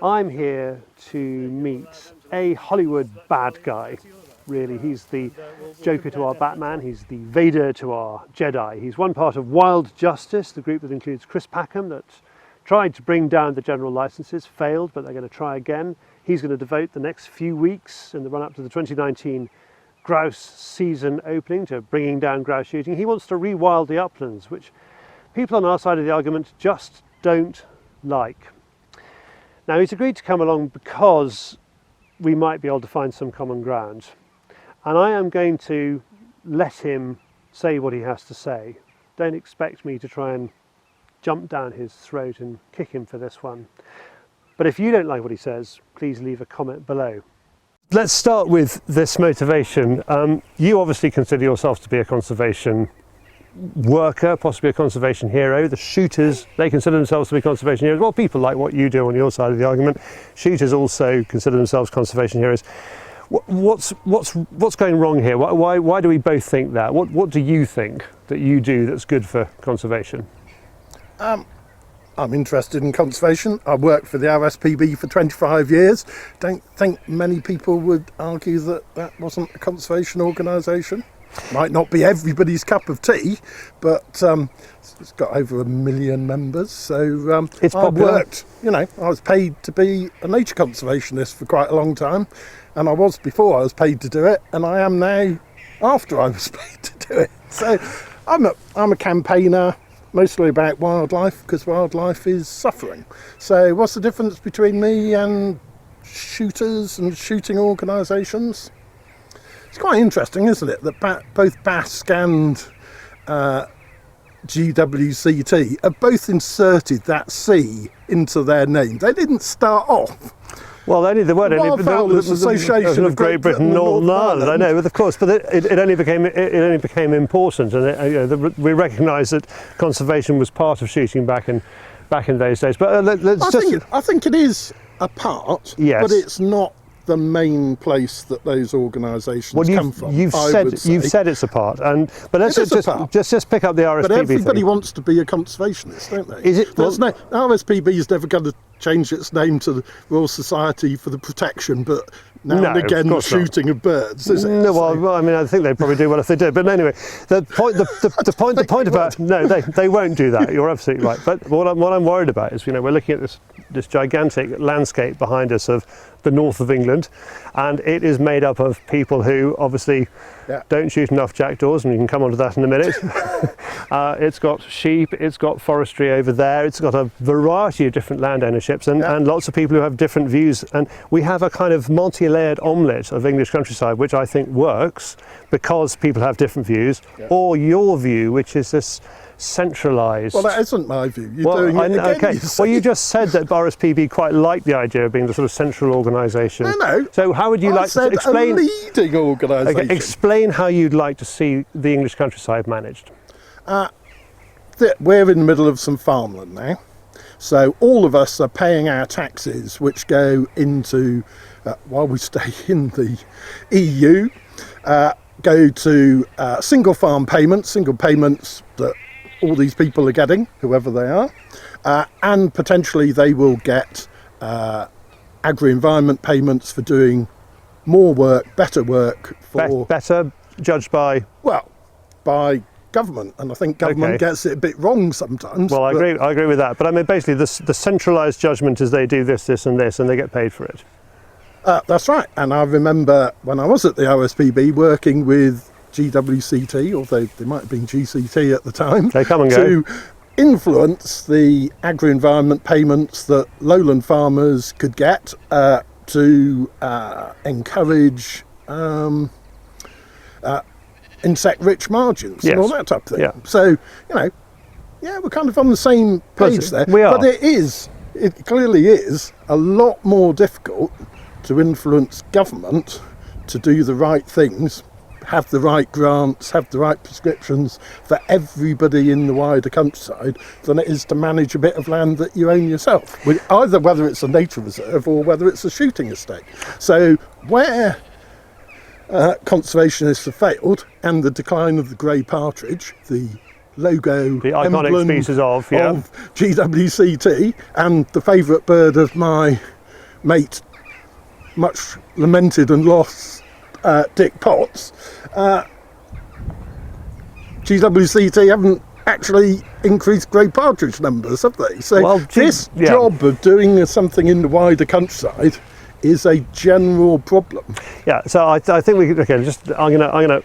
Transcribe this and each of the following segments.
I'm here to meet a Hollywood bad guy. Really, he's the Joker to our Batman, he's the Vader to our Jedi. He's one part of Wild Justice, the group that includes Chris Packham, that tried to bring down the general licenses, failed, but they're going to try again. He's going to devote the next few weeks in the run-up to the 2019 grouse season opening to bringing down grouse shooting. He wants to rewild the uplands, which people on our side of the argument just don't like. Now, he's agreed to come along because we might be able to find some common ground. And I am going to let him say what he has to say. Don't expect me to try and jump down his throat and kick him for this one. But if you don't like what he says, please leave a comment below. Let's start with this motivation. You obviously consider yourself to be a conservation worker, possibly a conservation hero. The shooters, they consider themselves to be conservation heroes. Well, people like what you do on your side of the argument. Shooters also consider themselves conservation heroes. What's going wrong here? Why do we both think that? What do you think that you do that's good for conservation? I'm interested in conservation. I worked for the RSPB for 25 years. Don't think many people would argue that that wasn't a conservation organisation. Might not be everybody's cup of tea, but it's got over 1 million members. So it's I worked, I was paid to be a nature conservationist for quite a long time. And I was before I was paid to do it, and I am now after I was paid to do it. So I'm a campaigner, mostly about wildlife, because wildlife is suffering. So what's the difference between me and shooters and shooting organisations? It's quite interesting, isn't it, that both BASC and GWCT have both inserted that C into their name. They didn't start off. Well, there weren't any. Wildfowlers Association of Great Britain and Northern Ireland. I know, but of course, but it only became important, and we recognise that conservation was part of shooting back in those days. But I think it is a part, yes, but it's not the main place that those organisations come from. You've said it's a part, but let's just pick up the RSPB. But everybody thing. wants to be a conservationist, don't they? Is it? RSPB is never going to change its name to the Royal Society for the Protection, but now and again the shooting of birds, is it? No, well, I mean, I think they probably do well if they do. But anyway, the point about no, they won't do that. You're absolutely right. But what I'm worried about is, we're looking at this gigantic landscape behind us of the north of England, and it is made up of people who obviously don't shoot enough jackdaws, and you can come on to that in a minute. It's got sheep, it's got forestry over there, it's got a variety of different land ownerships, and lots of people who have different views, and we have a kind of multi-layered omelette of English countryside, which I think works because people have different views, or your view, which is this centralised. Well, that isn't my view. You're doing it again. Okay. Well, you just said that RSPB quite liked the idea of being the sort of central organisation. No. So how would you like to explain? A leading organisation. Okay, explain how you'd like to see the English countryside managed. We're in the middle of some farmland now, so all of us are paying our taxes, which go into while we stay in the EU. Go to single payments that all these people are getting, whoever they are, and potentially they will get agri-environment payments for doing more work, better work. Better judged by? Well, by government, and I think government gets it a bit wrong sometimes. Well, I agree with that, but I mean, basically the centralised judgment is they do this, this and this, and they get paid for it. That's right, and I remember when I was at the OSPB working with GWCT, although they might have been GCT at the time, they come and to influence the agri-environment payments that lowland farmers could get to encourage insect-rich margins and all that type of thing. Yeah. So, we're kind of on the same page there. We are. But it clearly is a lot more difficult to influence government to do the right things, have the right grants, have the right prescriptions for everybody in the wider countryside than it is to manage a bit of land that you own yourself, either whether it's a nature reserve or whether it's a shooting estate. So where conservationists have failed, and the decline of the grey partridge, the logo, The iconic emblem species of GWCT, and the favourite bird of my mate, much lamented and lost, Dick Potts. GWCT haven't actually increased grey partridge numbers, have they? So this job of doing something in the wider countryside is a general problem. Yeah, so I think we could, okay, I'm gonna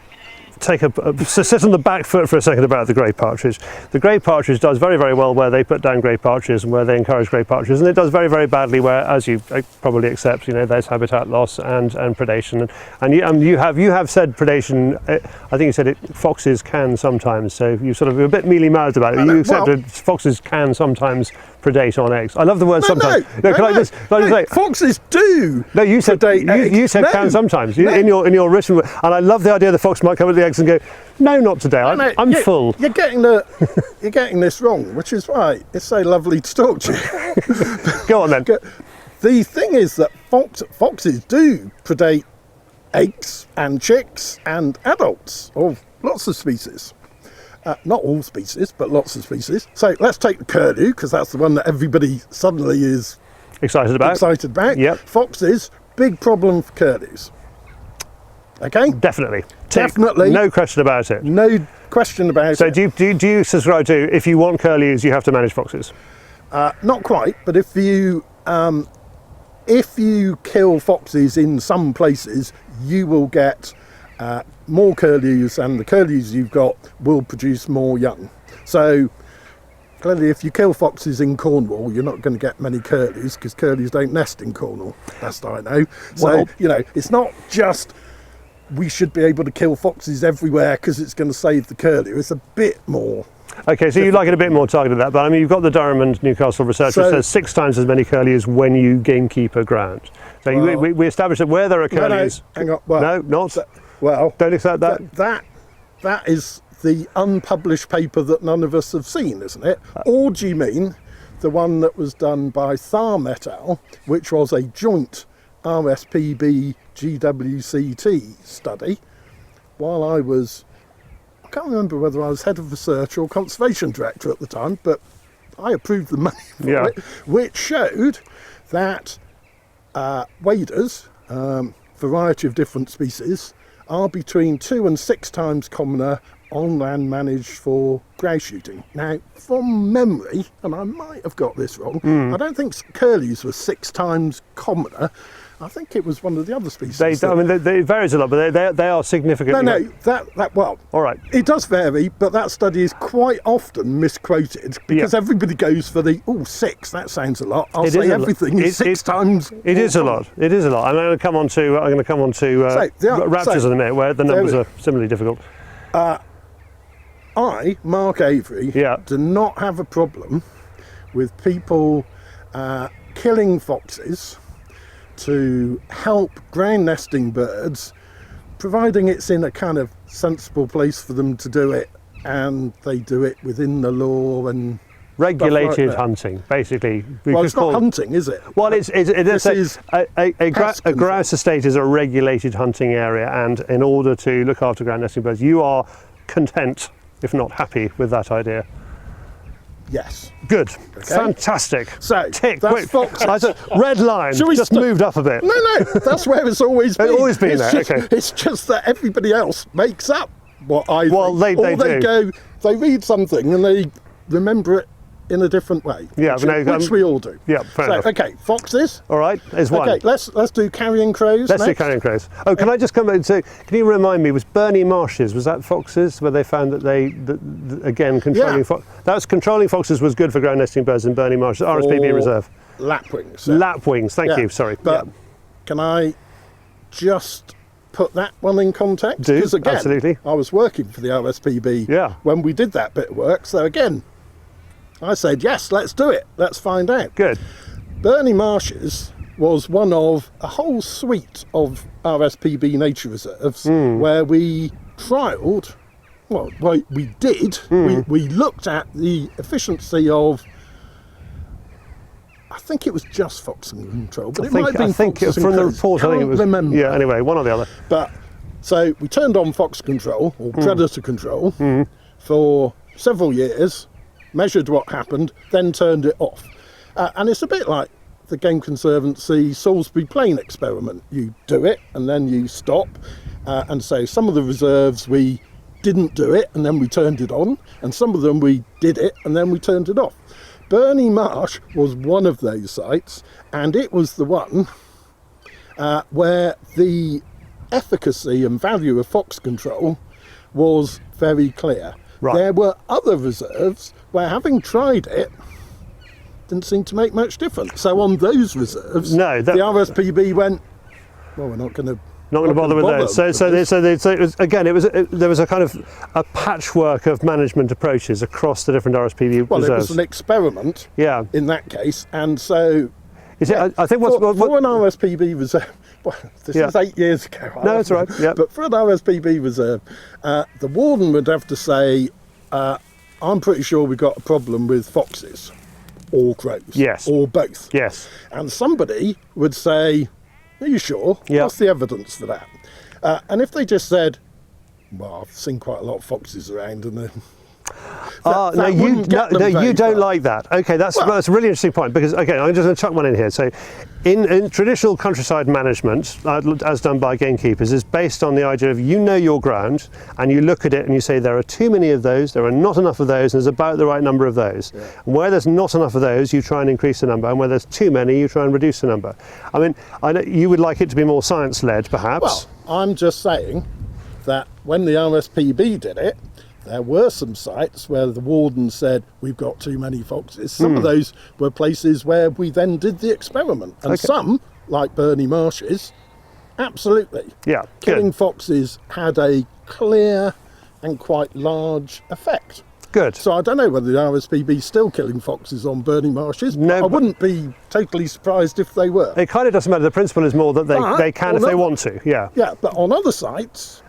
take sit on the back foot for a second about the grey partridge. The grey partridge does very, very well where they put down grey partridges and where they encourage grey partridges, and it does very, very badly where, as you probably accept, there's habitat loss and predation. And you have said predation. I think you said foxes can sometimes. So you sort of a bit mealy-mouthed about it. You accepted foxes can sometimes predate on eggs. I love the word sometimes. Can I just say foxes do? No, you said predate you said can sometimes in your written word, and I love the idea the fox might come at the eggs and go, no, not today. I'm full. You're getting this wrong, which is why it's so lovely to talk to you. Go on then. The thing is that foxes do predate eggs and chicks and adults of lots of species. Not all species, but lots of species. So let's take the curlew, because that's the one that everybody suddenly is excited about. Yep. Foxes, big problem for curlews. Okay? Definitely. No question about it. No question about it. So do you subscribe to, if you want curlews, you have to manage foxes? Not quite, but if you kill foxes in some places, you will get more curlews, and the curlews you've got will produce more young. So clearly, if you kill foxes in Cornwall, you're not going to get many curlews, because curlews don't nest in Cornwall, best I know. So, it's not just we should be able to kill foxes everywhere because it's going to save the curlew. It's a bit more. Okay, so you like it a bit more targeted than that, but I mean, you've got the Durham and Newcastle research that says 6 times as many curlews when you gamekeep a ground. So we established that where there are curlews... No, hang on. Well, no, not? Don't accept that? That is the unpublished paper that none of us have seen, isn't it? Or do you mean the one that was done by Tharm et al., which was a joint RSPB GWCT study, while I can't remember whether I was head of research or conservation director at the time, but I approved the money for it, which showed that waders, variety of different species, are between 2 and 6 times commoner on land managed for grouse shooting. Now, from memory, and I might have got this wrong, I don't think curlews were 6 times commoner. I think it was one of the other species. It varies a lot, but they are significantly... No, all right. It does vary, but that study is quite often misquoted because everybody goes for the, 6, that sounds a lot. I'll say everything is 6 times. It is a lot. It is a lot. I'm going to come on to raptors in a minute, where the numbers are similarly difficult. Mark Avery, do not have a problem with people killing foxes to help ground nesting birds, providing it's in a kind of sensible place for them to do it, and they do it within the law and regulated hunting, basically. It's not hunting, is it? Well, a grouse estate is a regulated hunting area, and in order to look after ground nesting birds, you are content, if not happy, with that idea. Yes. Good. Okay. Fantastic. So, tick. That's foxes. Red line. Just moved up a bit. No. That's where it's always been. It's always been there. Okay. It's just that everybody else makes up what I think. Well, they do. They read something and they remember it in a different way. Yeah, which we all do. Yeah, fair enough. Okay, foxes. All right, is one. Okay, let's do carrion crows. Let's do carrion crows. Oh, can I just come back and say, can you remind me, was Burney Marshes, was that foxes where they found that that's controlling foxes was good for ground nesting birds in Burney Marshes, RSPB reserve. Lapwings. Lapwings, thank you, sorry. But can I just put that one in context? Do, because again, absolutely. I was working for the RSPB when we did that bit of work, so again, I said, yes, let's do it. Let's find out. Good. Burney Marshes was one of a whole suite of RSPB nature reserves where we trialled, we did. We looked at the efficiency of, I think it was just fox control, but it might have been foxes from the report, I think it was. Remember. Yeah, anyway, one or the other. But so we turned on fox control or predator control for several years, measured what happened, then turned it off. And it's a bit like the Game Conservancy Salisbury Plain experiment. You do it and then you stop and say some of the reserves we didn't do it and then we turned it on, and some of them we did it and then we turned it off. Burney Marsh was one of those sites, and it was the one where the efficacy and value of fox control was very clear. Right. There were other reserves where, having tried it, didn't seem to make much difference. So on those reserves, the RSPB went, well, we're not going to bother with those. So it was, again, there was a kind of a patchwork of management approaches across the different RSPB well, reserves. Well, it was an experiment. Yeah. In that case, and so I think for an RSPB reserve. Well, this is 8 years ago. No, that's right. Yeah. But for an RSPB reserve, the warden would have to say, I'm pretty sure we've got a problem with foxes or crows. Yes. Or both. Yes. And somebody would say, are you sure? Yep. What's the evidence for that? And if they just said, well, I've seen quite a lot of foxes around, and then you don't like that. Okay, that's a really interesting point, because, okay, I'm just going to chuck one in here. So in traditional countryside management, as done by gamekeepers, is based on the idea of you know your ground and you look at it and you say there are too many of those, there are not enough of those, and there's about the right number of those. Yeah. And where there's not enough of those, you try and increase the number, and where there's too many, you try and reduce the number. I mean, I know you would like it to be more science-led, perhaps. Well, I'm just saying that when the RSPB did it, there were some sites where the warden said, we've got too many foxes. Some of those were places where we then did the experiment. And some, like Burney Marshes, absolutely. Yeah, killing foxes had a clear and quite large effect. Good. So I don't know whether the RSPB is still killing foxes on Burney Marshes. No, I wouldn't be totally surprised if they were. It kind of doesn't matter. The principle is more that they can if they want to. Yeah. Yeah, but on other sites,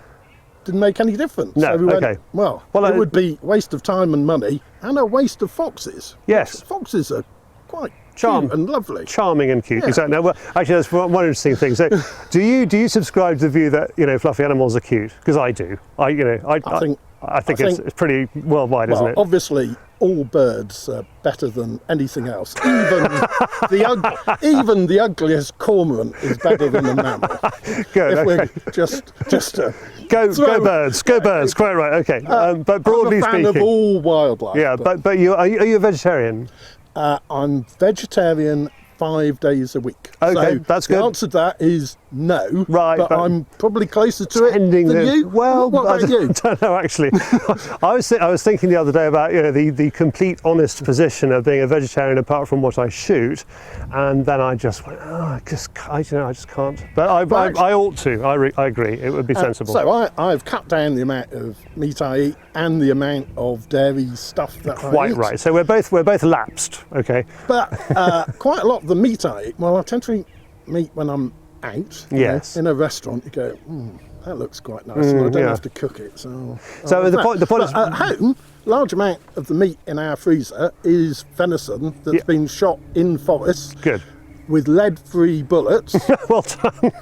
didn't make any difference. No, so we went, okay. Well, it would be waste of time and money and a waste of foxes. Yes. Foxes are quite cute and lovely. Charming and cute, Yeah. exactly. Now, well, actually, that's one interesting thing. So, do you subscribe to the view that, fluffy animals are cute? Because I do. I think it's pretty worldwide, isn't it? Obviously, all birds are better than anything else. Even the ugliest cormorant is better than a mammal. Good. If Okay. we're just to go birds. Quite right. Okay. But broadly I'm a fan speaking, of all wildlife. yeah. But are you a vegetarian? I'm vegetarian 5 days a week. Okay, so that's good. The answer to that is no. Right, but I'm probably closer to it than you. Well, what about you? I don't know actually. I was thinking the other day about the complete honest position of being a vegetarian apart from what I shoot, and then I just went, I just can't. But I ought to. I agree. It would be sensible. So I've cut down the amount of meat I eat and the amount of dairy stuff that I eat. Quite right. So we're both lapsed. Okay. But quite a lot of the meat I eat, well, I tend to eat meat when I'm out. Yes. In a restaurant, you go, that looks quite nice, and I don't have to cook it. So the point is, at home, large amount of the meat in our freezer is venison that's been shot in forest. Good. With lead-free bullets. Well done.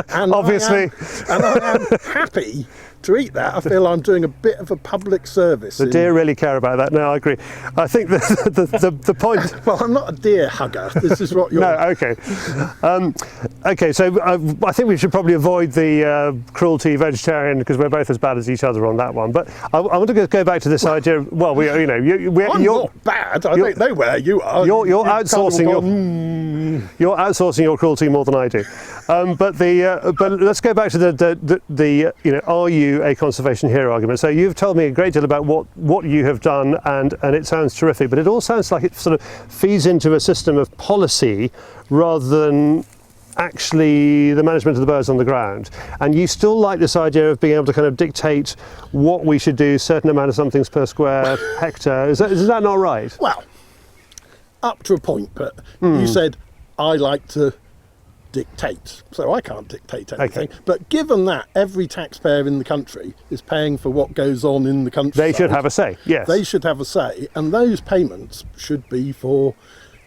And obviously. I am happy to eat that. I feel I'm doing a bit of a public service. The deer really care about that. No, I agree. I think the point. Well, I'm not a deer hugger. This is what you're. No, okay. Okay, so I think we should probably avoid the cruelty vegetarian, because we're both as bad as each other on that one. But I want to go back to this idea of, well, I'm not bad. I don't know where you are. You're outsourcing you're outsourcing your cruelty more than I do. But let's go back to the are you a conservation hero argument. So you've told me a great deal about what you have done, and it sounds terrific, but it all sounds like it sort of feeds into a system of policy rather than actually the management of the birds on the ground. And you still like this idea of being able to kind of dictate what we should do, certain amount of somethings per square hectare. Is that not right? Well, up to a point, but you said I like to dictate, so I can't dictate anything. Okay. But given that every taxpayer in the country is paying for what goes on in the country, they should have a say. Yes, they should have a say, and those payments should be for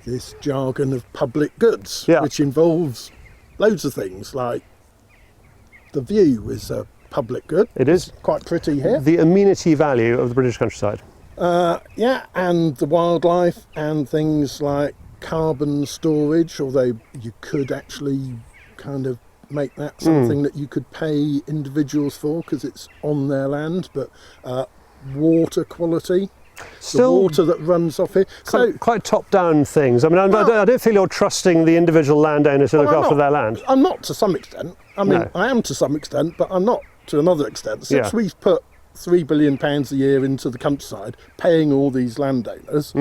this jargon of public goods, which involves loads of things, like the view is a public good. It is. It's quite pretty here. The amenity value of the British countryside. Yeah, and the wildlife and things like carbon storage, although you could actually kind of make that something that you could pay individuals for because it's on their land, but water quality. Still the water that runs off it. So quite top-down things. I mean, I don't feel you're trusting the individual landowner to look after their land. I'm not to some extent. I mean, No. I am to some extent, but I'm not to another extent. Since Yeah. we've put £3 billion a year into the countryside, paying all these landowners,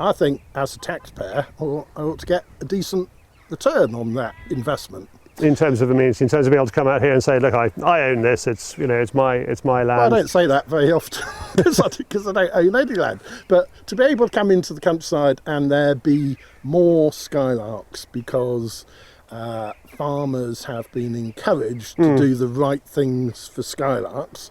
I think as a taxpayer, I ought to get a decent return on that investment. In terms of amenity, in terms of being able to come out here and say, look, I own this. It's it's my land. Well, I don't say that very often because I don't own any land. But to be able to come into the countryside and there be more skylarks because farmers have been encouraged to do the right things for skylarks,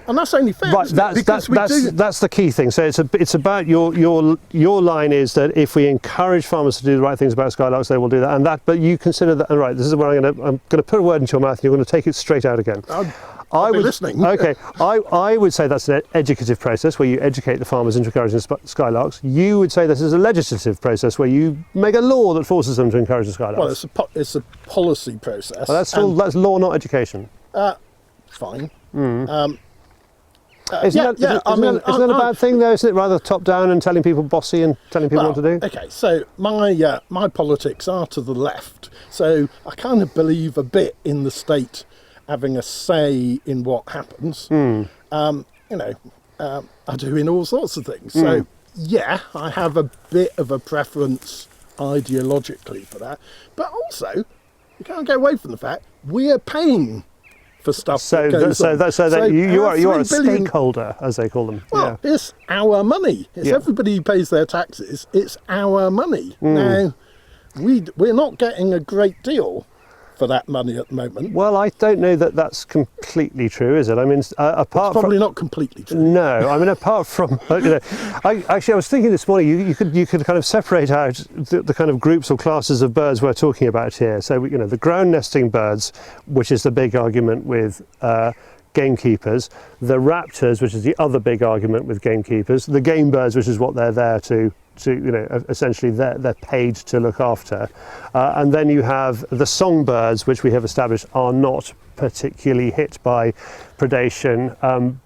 and that's only fair. Right, that's the key thing. So it's about your line is that if we encourage farmers to do the right things about skylarks, they will do that. And that, but you consider that. And right, this is where I'm going to put a word into your mouth, and you're going to take it straight out again. I'll be listening. Okay, I would say that's an educative process where you educate the farmers into encouraging skylarks. You would say this is a legislative process where you make a law that forces them to encourage the skylarks. Well, it's a policy process. Well, that's law, not education. Fine. Isn't that a bad thing though? Isn't it rather top down and telling people bossy and telling people what to do? Okay, so my politics are to the left. So I kind of believe a bit in the state having a say in what happens. I do in all sorts of things. So yeah, I have a bit of a preference ideologically for that. But also, you can't get away from the fact we're paying for stuff that goes on. So you are a stakeholder, as they call them. Well, it's our money. It's everybody who pays their taxes. It's our money. Now, we're not getting a great deal for that money at the moment. Well, I don't know that that's completely true, is it? I mean, apart Probably not completely true. No, I mean, apart from, I was thinking this morning, you could kind of separate out the kind of groups or classes of birds we're talking about here. So, the ground nesting birds, which is the big argument with gamekeepers, the raptors, which is the other big argument with gamekeepers, the game birds, which is what they're there to essentially they're paid to look after, and then you have the songbirds, which we have established are not particularly hit by predation,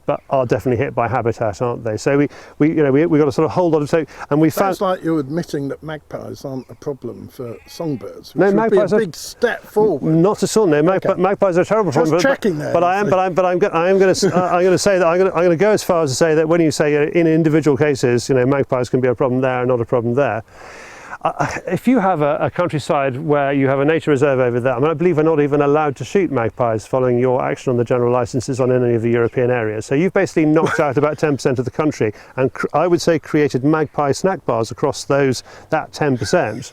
but are definitely hit by habitat, aren't they? So we got to sort of hold on. So and we found. Sounds like you're admitting that magpies aren't a problem for songbirds. Which no, would magpies be a big step forward. Not at all. No, magpies are a terrible problem. Just checking there. But I'm going to say that I'm going to go as far as to say that when you say in individual cases, magpies can be a problem there and not a problem there. If you have a countryside where you have a nature reserve over there, I believe we're not even allowed to shoot magpies following your action on the general licences on any of the European areas. So you've basically knocked out about 10% of the country, and I would say created magpie snack bars across that 10%.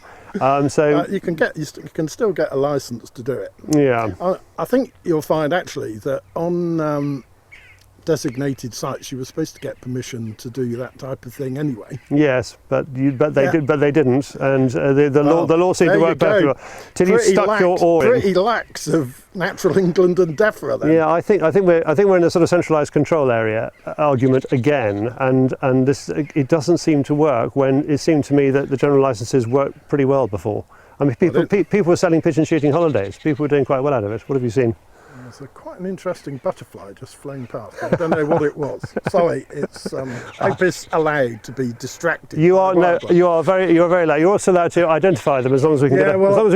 So you can still get a licence to do it. Yeah. I think you'll find actually that on designated sites you were supposed to get permission to do that type of thing anyway. Yes, but they didn't, and the law seemed to work perfectly well till you stuck your oar in. Pretty lax of natural England and DEFRA then. Yeah, I think we're in a sort of centralised control area argument again, and this it doesn't seem to work when it seemed to me that the general licences worked pretty well before. I mean, people were selling pigeon shooting holidays. People were doing quite well out of it. What have you seen? There's quite an interesting butterfly just flown past. I don't know what it was. Sorry, it's hope it's allowed to be distracted. You are very allowed. You're also allowed to identify them as long as we can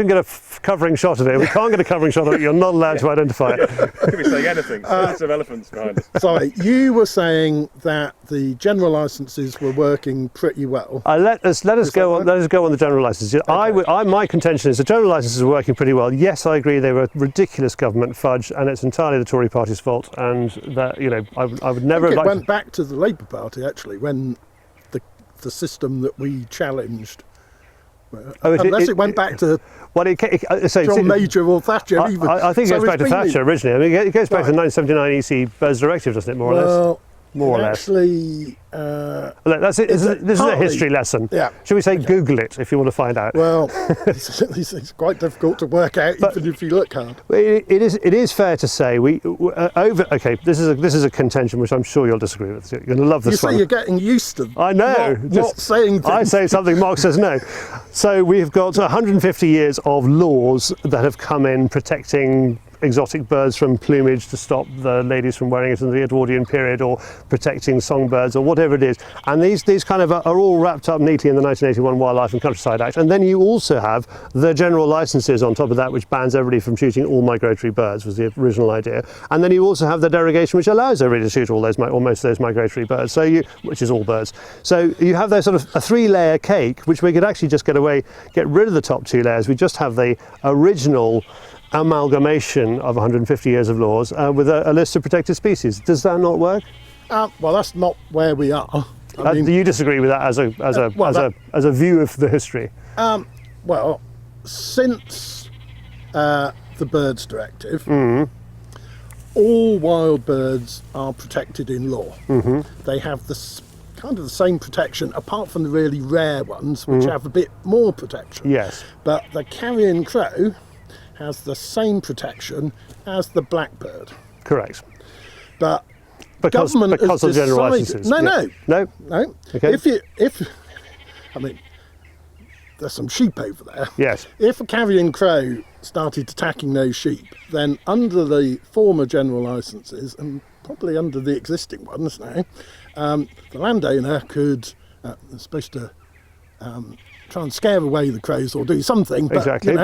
get a covering shot of it. If we can't get a covering shot of it, you're not allowed to identify it. Could be saying anything. Lots of elephants behind us. Sorry, you were saying that the general licences were working pretty well. Let us go on the general licences. Okay. My contention is the general licences are working pretty well. Yes, I agree they were ridiculous government fudge, and it's entirely the Tory party's fault. And that I would never. It went back to the Labour Party actually when the system that we challenged. Unless it went back to John Major or Thatcher. I think it goes back to Thatcher originally. I mean, it goes back to the 1979 EC Birds Directive, doesn't it? More or less. more or less. Actually, Look, this is a history lesson. Yeah. Should we say Google it if you want to find out? Well, it's quite difficult to work out, even if you look hard. It is fair to say this is a contention which I'm sure you'll disagree with. You're going to love this one. You say you're getting used to. I know. Not saying things. I say something, Mark says no. So we've got 150 years of laws that have come in protecting exotic birds from plumage to stop the ladies from wearing it in the Edwardian period, or protecting songbirds, or whatever it is. And these kind of are all wrapped up neatly in the 1981 Wildlife and Countryside Act. And then you also have the general licenses on top of that, which bans everybody from shooting all migratory birds, was the original idea. And then you also have the derogation which allows everybody to shoot all those, or most of those migratory birds, which is all birds. So you have those sort of a three-layer cake, which we could actually just get rid of the top two layers. We just have the original amalgamation of 150 years of laws with a list of protected species. Does that not work? Well, that's not where we are. Do you disagree with that as a view of the history? Well, since the Birds Directive, all wild birds are protected in law. They have kind of the same protection, apart from the really rare ones, which have a bit more protection. Yes. But the carrion crow has the same protection as the blackbird. Correct. But because of general licenses. No. Okay. There's some sheep over there. Yes. If a carrion crow started attacking those sheep, then under the former general licenses, and probably under the existing ones now, the landowner could, supposed to try and scare away the crows or do something, but exactly.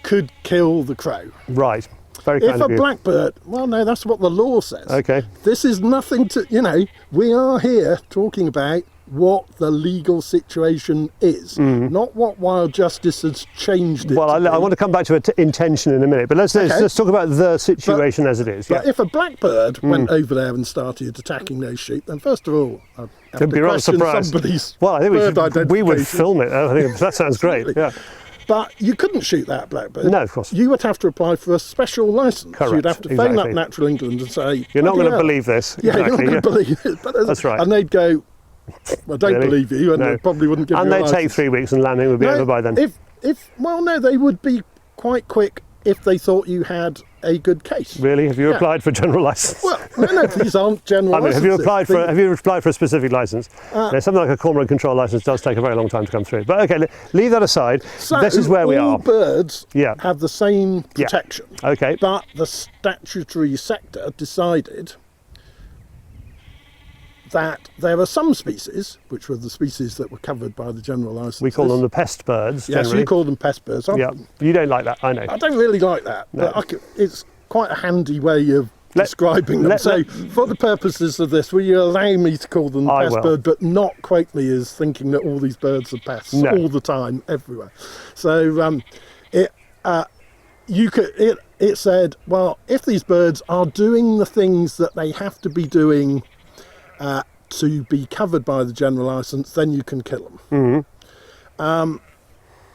Could kill the crow. Right. Very kind if of a you. blackbird, well, no, that's what the law says. Okay. This is nothing to, we are here talking about what the legal situation is, not what wild justice has changed it. Well, I want to come back to intention in a minute, but let's talk about the situation as it is. But if a blackbird went over there and started attacking those sheep, then first of all, I'd have It'd to be rather question surprised. somebody's Well, I think we would identification. film it. I think that sounds great. Yeah. But you couldn't shoot that blackbird. No, of course. You would have to apply for a special licence. Correct, You'd have to phone up exactly. Natural England and say, You're not "Bloody going to hell." believe this. Yeah, Exactly, you're not going to believe it. But That's right. And they'd go, "Well, I don't Really? believe you," and No. they probably wouldn't give And you a they'd take licence. 3 weeks and landing would be over by then. They would be quite quick if they thought you had a good case. Really? Have you Yeah. applied for general license? Well, no, these aren't general I mean, have you applied licenses. for a specific license? Something like a cormorant control license does take a very long time to come through. But okay, leave that aside. So this is where we all are. birds Yeah. have the same protection. Okay. But the statutory sector decided that there are some species, which were the species that were covered by the general license. We call them the pest birds. Yes, generally. you call them pest birds. Yeah. You don't like that, I know. I don't really like that, No. but it's quite a handy way of describing them. So, for the purposes of this, will you allow me to call them I pest will. bird, but not quote me as thinking that all these birds are pests No. all the time, everywhere? So, it said, well, if these birds are doing the things that they have to be doing to be covered by the general licence, then you can kill them.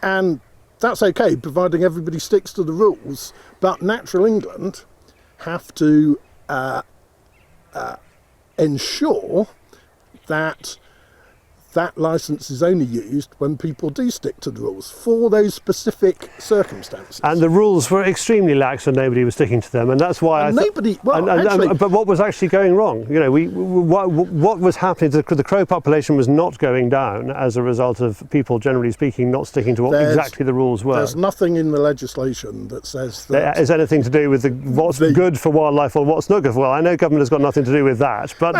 And that's okay, providing everybody sticks to the rules. But Natural England have to ensure that that licence is only used when people do stick to the rules for those specific circumstances. And the rules were extremely lax and nobody was sticking to them, and that's why but what was actually going wrong? What was happening? The crow population was not going down as a result of people, generally speaking, not sticking to what exactly the rules were. There's nothing in the legislation that says that is anything to do with what's good for wildlife or what's not good for wildlife. I know government has got nothing to do with that, but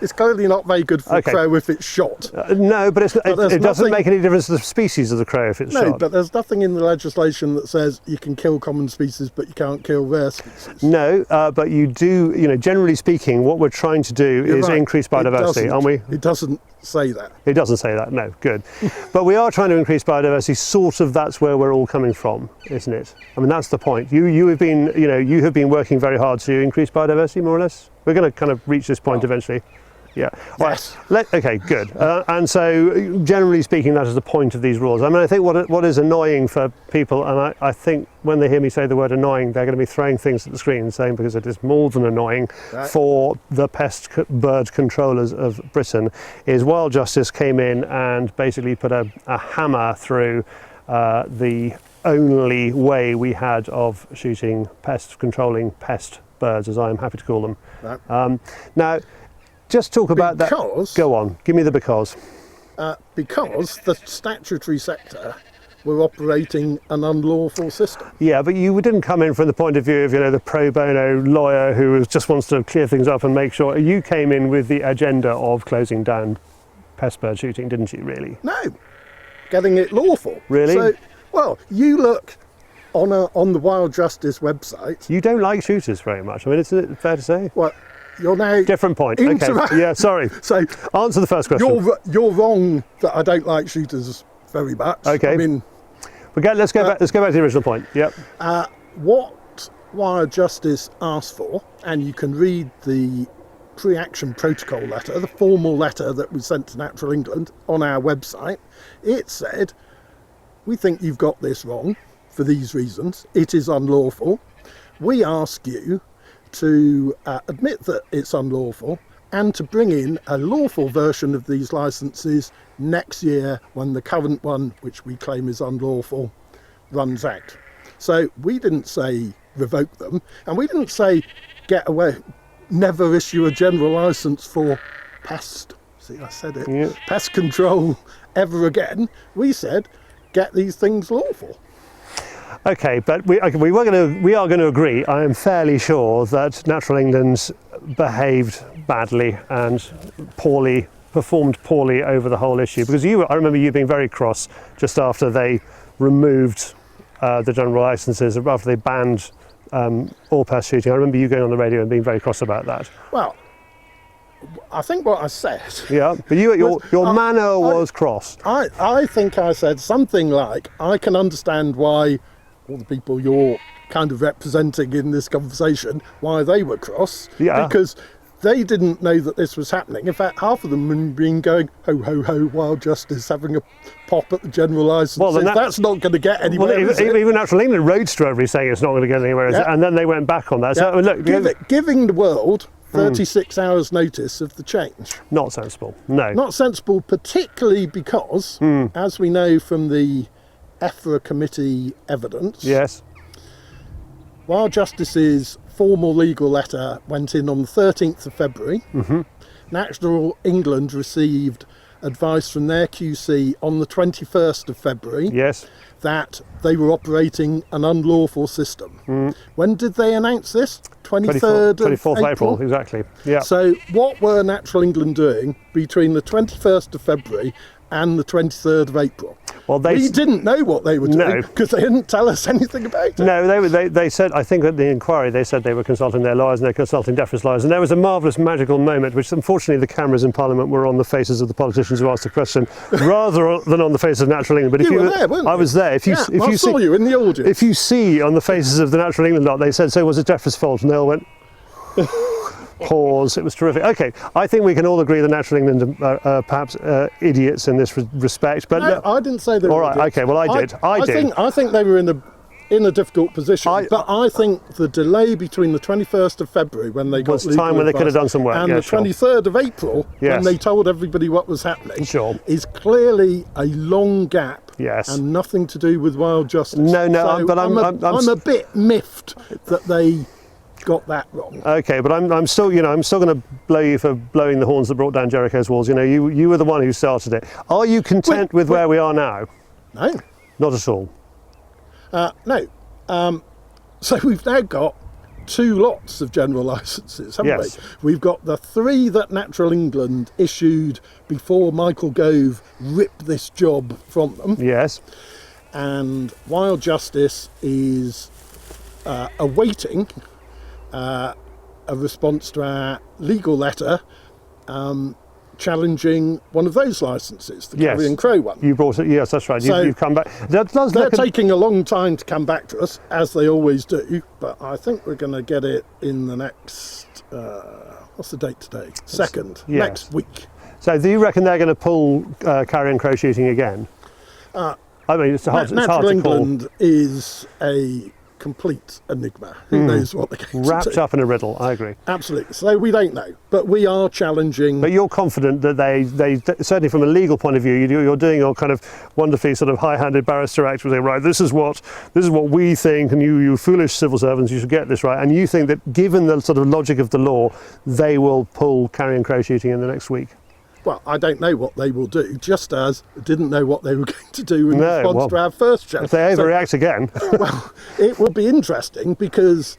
it's clearly not very good for a crow if it's shot. No, but it doesn't make any difference to the species of the crow if it's shot. No, but there's nothing in the legislation that says you can kill common species, but you can't kill rare species. No, but you do, generally speaking, what we're trying to do is increase biodiversity, aren't we? It doesn't say that. It doesn't say that, no, good. But we are trying to increase biodiversity, sort of. That's where we're all coming from, isn't it? I mean, that's the point. You have been working very hard to increase biodiversity, more or less. We're going to kind of reach this point eventually. Yeah. Yes. Right. Okay, good. And so, generally speaking, that is the point of these rules. I mean, I think what is annoying for people, and I think when they hear me say the word annoying, they're going to be throwing things at the screen, saying because it is more than annoying for the pest bird controllers of Britain, is Wild Justice came in and basically put a hammer through the only way we had of controlling pest birds, as I am happy to call them. Right. Now, just talk about that. Go on, give me the because. Because the statutory sector were operating an unlawful system. Yeah, but you didn't come in from the point of view of, the pro bono lawyer who just wants to clear things up and make sure. You came in with the agenda of closing down pest bird shooting, didn't you, really? No, getting it lawful. Really? So, well, you look on the Wild Justice website. You don't like shooters very much. I mean, isn't it fair to say? Well, you're now... Different point. Okay. Yeah, sorry. So answer the first question. You're wrong that I don't like shooters very much. Okay. I mean... Let's go back to the original point. Yep. What Wild Justice asked for, and you can read the pre-action protocol letter, the formal letter that we sent to Natural England on our website, it said, we think you've got this wrong for these reasons. It is unlawful. We ask you to admit that it's unlawful and to bring in a lawful version of these licences next year when the current one, which we claim is unlawful, runs out. So we didn't say revoke them, and we didn't say get away, never issue a general licence for pest, see I said it, yeah. Pest control ever again. We said get these things lawful. Okay, but we are going to agree, I am fairly sure, that Natural England's behaved badly and performed poorly over the whole issue, because I remember you being very cross just after they removed the general licences, after they banned all pest shooting. I remember you going on the radio and being very cross about that. Well, I think what I said... Yeah, but your manner was cross. I think I said something like, I can understand why all the people you're kind of representing in this conversation, why they were cross. Yeah. Because they didn't know that this was happening. In fact, half of them had been going, ho, ho, ho, Wild Justice, having a pop at the general licence. Well, that's not going to get anywhere, even Natural England Roadster Overy saying it's not going to get anywhere, yeah. And then they went back on that. Yeah. So, look, giving the world 36 hours notice of the change. Not sensible, no. Not sensible, particularly because, as we know from the EFRA committee evidence, yes, Wild Justice's formal legal letter went in on the 13th of February. Mm-hmm. Natural England received advice from their QC on the 21st of February. Yes. That they were operating an unlawful system. When did they announce this? 24th of April, exactly. Yeah. So what were Natural England doing between the 21st of February and the 23rd of April? Well, we didn't know what they were doing because they didn't tell us anything about it. No, they said, I think at the inquiry, they said they were consulting their lawyers and they're consulting deference lawyers. And there was a marvellous magical moment, which unfortunately the cameras in Parliament were on the faces of the politicians who asked the question rather than on the face of Natural England. But you were there, weren't you? I was there. I saw you in the audience. If you see on the faces of the Natural England lot, they said, so was it Jeffrey's fault? And they all went... Pause. It was terrific. Okay, I think we can all agree that Natural England are perhaps idiots in this respect. But no, I didn't say they were. All right. Idiots. Okay. Well, I did. I think they were in a difficult position. But I think the delay between the 21st of February when they got was time when they could have done some work, and the 23rd of April when they told everybody what was happening, is clearly a long gap. Yes. And nothing to do with Wild Justice. No, so but I'm a bit miffed that they got that wrong. Okay, but I'm still going to blow you for blowing the horns that brought down Jericho's walls. You were the one who started it. Are you content with where we are now? No, not at all. No. So we've now got 2 lots of general licences, haven't we? We've got the 3 that Natural England issued before Michael Gove ripped this job from them. Yes. And Wild Justice is awaiting a response to our legal letter challenging one of those licences, the Yes. Carrion Crow one. You brought it. Yes, that's right. So You've come back. That does They're look taking a long time to come back to us, as they always do, but I think we're going to get it in the next, what's the date today? Second, yes. next week. So do you reckon they're going to pull carrion crow shooting again? I mean, it's hard Natural to England call. is a complete enigma. Who knows what they're going to Wrapped do? up in a riddle, I agree. Absolutely. So we don't know, but we are challenging. But you're confident that they certainly from a legal point of view, you're doing your kind of wonderfully sort of high-handed barrister act, where they right, this is what we think, and you foolish civil servants, you should get this right. And you think that given the sort of logic of the law, they will pull carrion crow shooting in the next week. Well, I don't know what they will do, just as I didn't know what they were going to do in response to our first challenge. If they overreact again. Well, it will be interesting because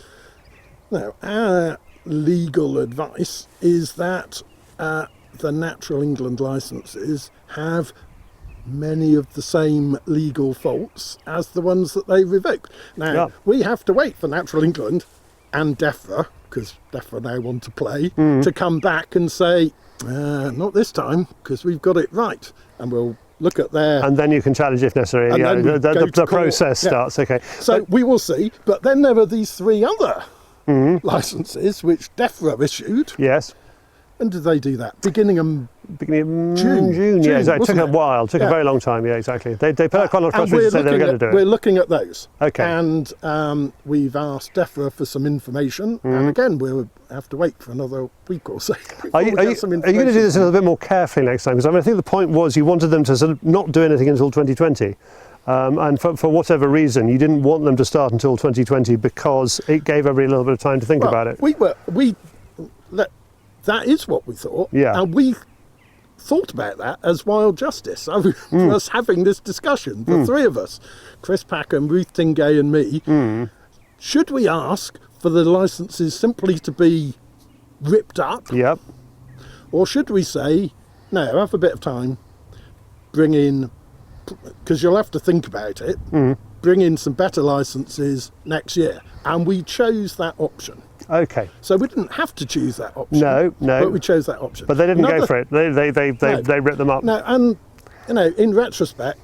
our legal advice is that the Natural England licences have many of the same legal faults as the ones that they revoked. Now, we have to wait for Natural England and DEFRA, because DEFRA now want to play, to come back and say, not this time, because we've got it right. And we'll look at their... And then you can challenge if necessary. And Yeah, then we go to the court. process starts, okay. So we will see. But then there are these three other licences which DEFRA issued. Yes. When did they do that? Beginning of June, yeah, exactly. It took wasn't a it? while, took a very long time, yeah, exactly. They put a quite a lot of And pressure to say they were going to do we're it. looking at those. Okay. And we've asked DEFRA for some information. And again, we'll have to wait for another week or so. Are you going to do this a little bit more carefully next time? Because I think the point was you wanted them to sort of not do anything until 2020. And for whatever reason, you didn't want them to start until 2020 because it gave everybody a little bit of time to think about it. That is what we thought. Yeah. And we thought about that as Wild Justice. I was having this discussion, the three of us, Chris Packham, Ruth Tingay and me. Should we ask for the licences simply to be ripped up? Yep. Or should we say, no, have a bit of time, bring in, because you'll have to think about it, bring in some better licences next year. And we chose that option. Okay. So we didn't have to choose that option. No. But we chose that option. But they didn't go for it. They ripped them up. No, and in retrospect,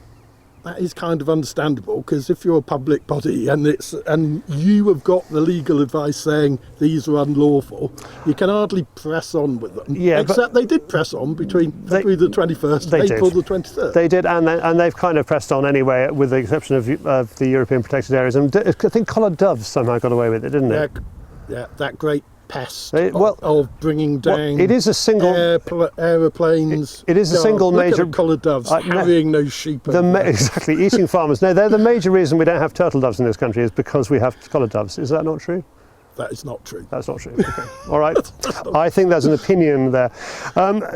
that is kind of understandable, because if you're a public body and you have got the legal advice saying these are unlawful, you can hardly press on with them. Yeah, except they did press on between February the 21st and April the 23rd. They did, and they've kind of pressed on anyway, with the exception of the European protected areas. And I think collared doves somehow got away with it, didn't it? Yeah, that great pest of bringing down it is a single aeroplanes. It is a single major collared doves carrying those sheep. Exactly, eating farmers. No, they're the major reason we don't have turtle doves in this country is because we have collared doves. Is that not true? That is not true. That's not true. Okay. All right. I think there's an opinion there.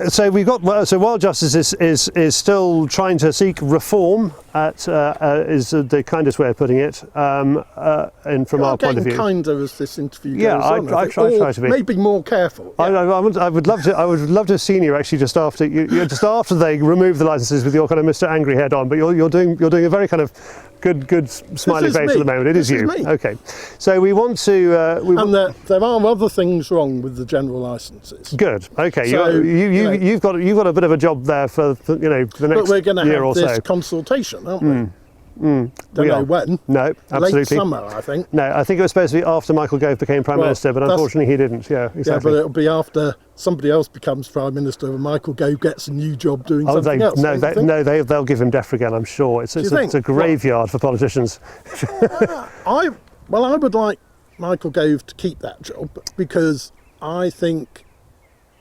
So we've got. So Wild Justice is still trying to seek reform. Is the kindest way of putting it. And from our point of view, kinder as this interview goes on. I try to be. Maybe more careful. Yeah. I would love to. I would love to have seen you actually just after they remove the licences with your kind of Mr. Angry head on. But you're doing a very kind of good smiley face at the moment. It is you. Okay. So we want to. And there are other things wrong with the general licences. Good. Okay. So, you've got a bit of a job there for the next year or so. But we're going to have this consultation, aren't we? Don't know when. No, absolutely. Late summer, I think. No, I think it was supposed to be after Michael Gove became Prime Minister, but unfortunately he didn't. Yeah, exactly. Yeah, but it'll be after somebody else becomes Prime Minister and Michael Gove gets a new job doing something else. They'll give him DEFRA again, I'm sure. It's a graveyard for politicians. I would like Michael Gove to keep that job because I think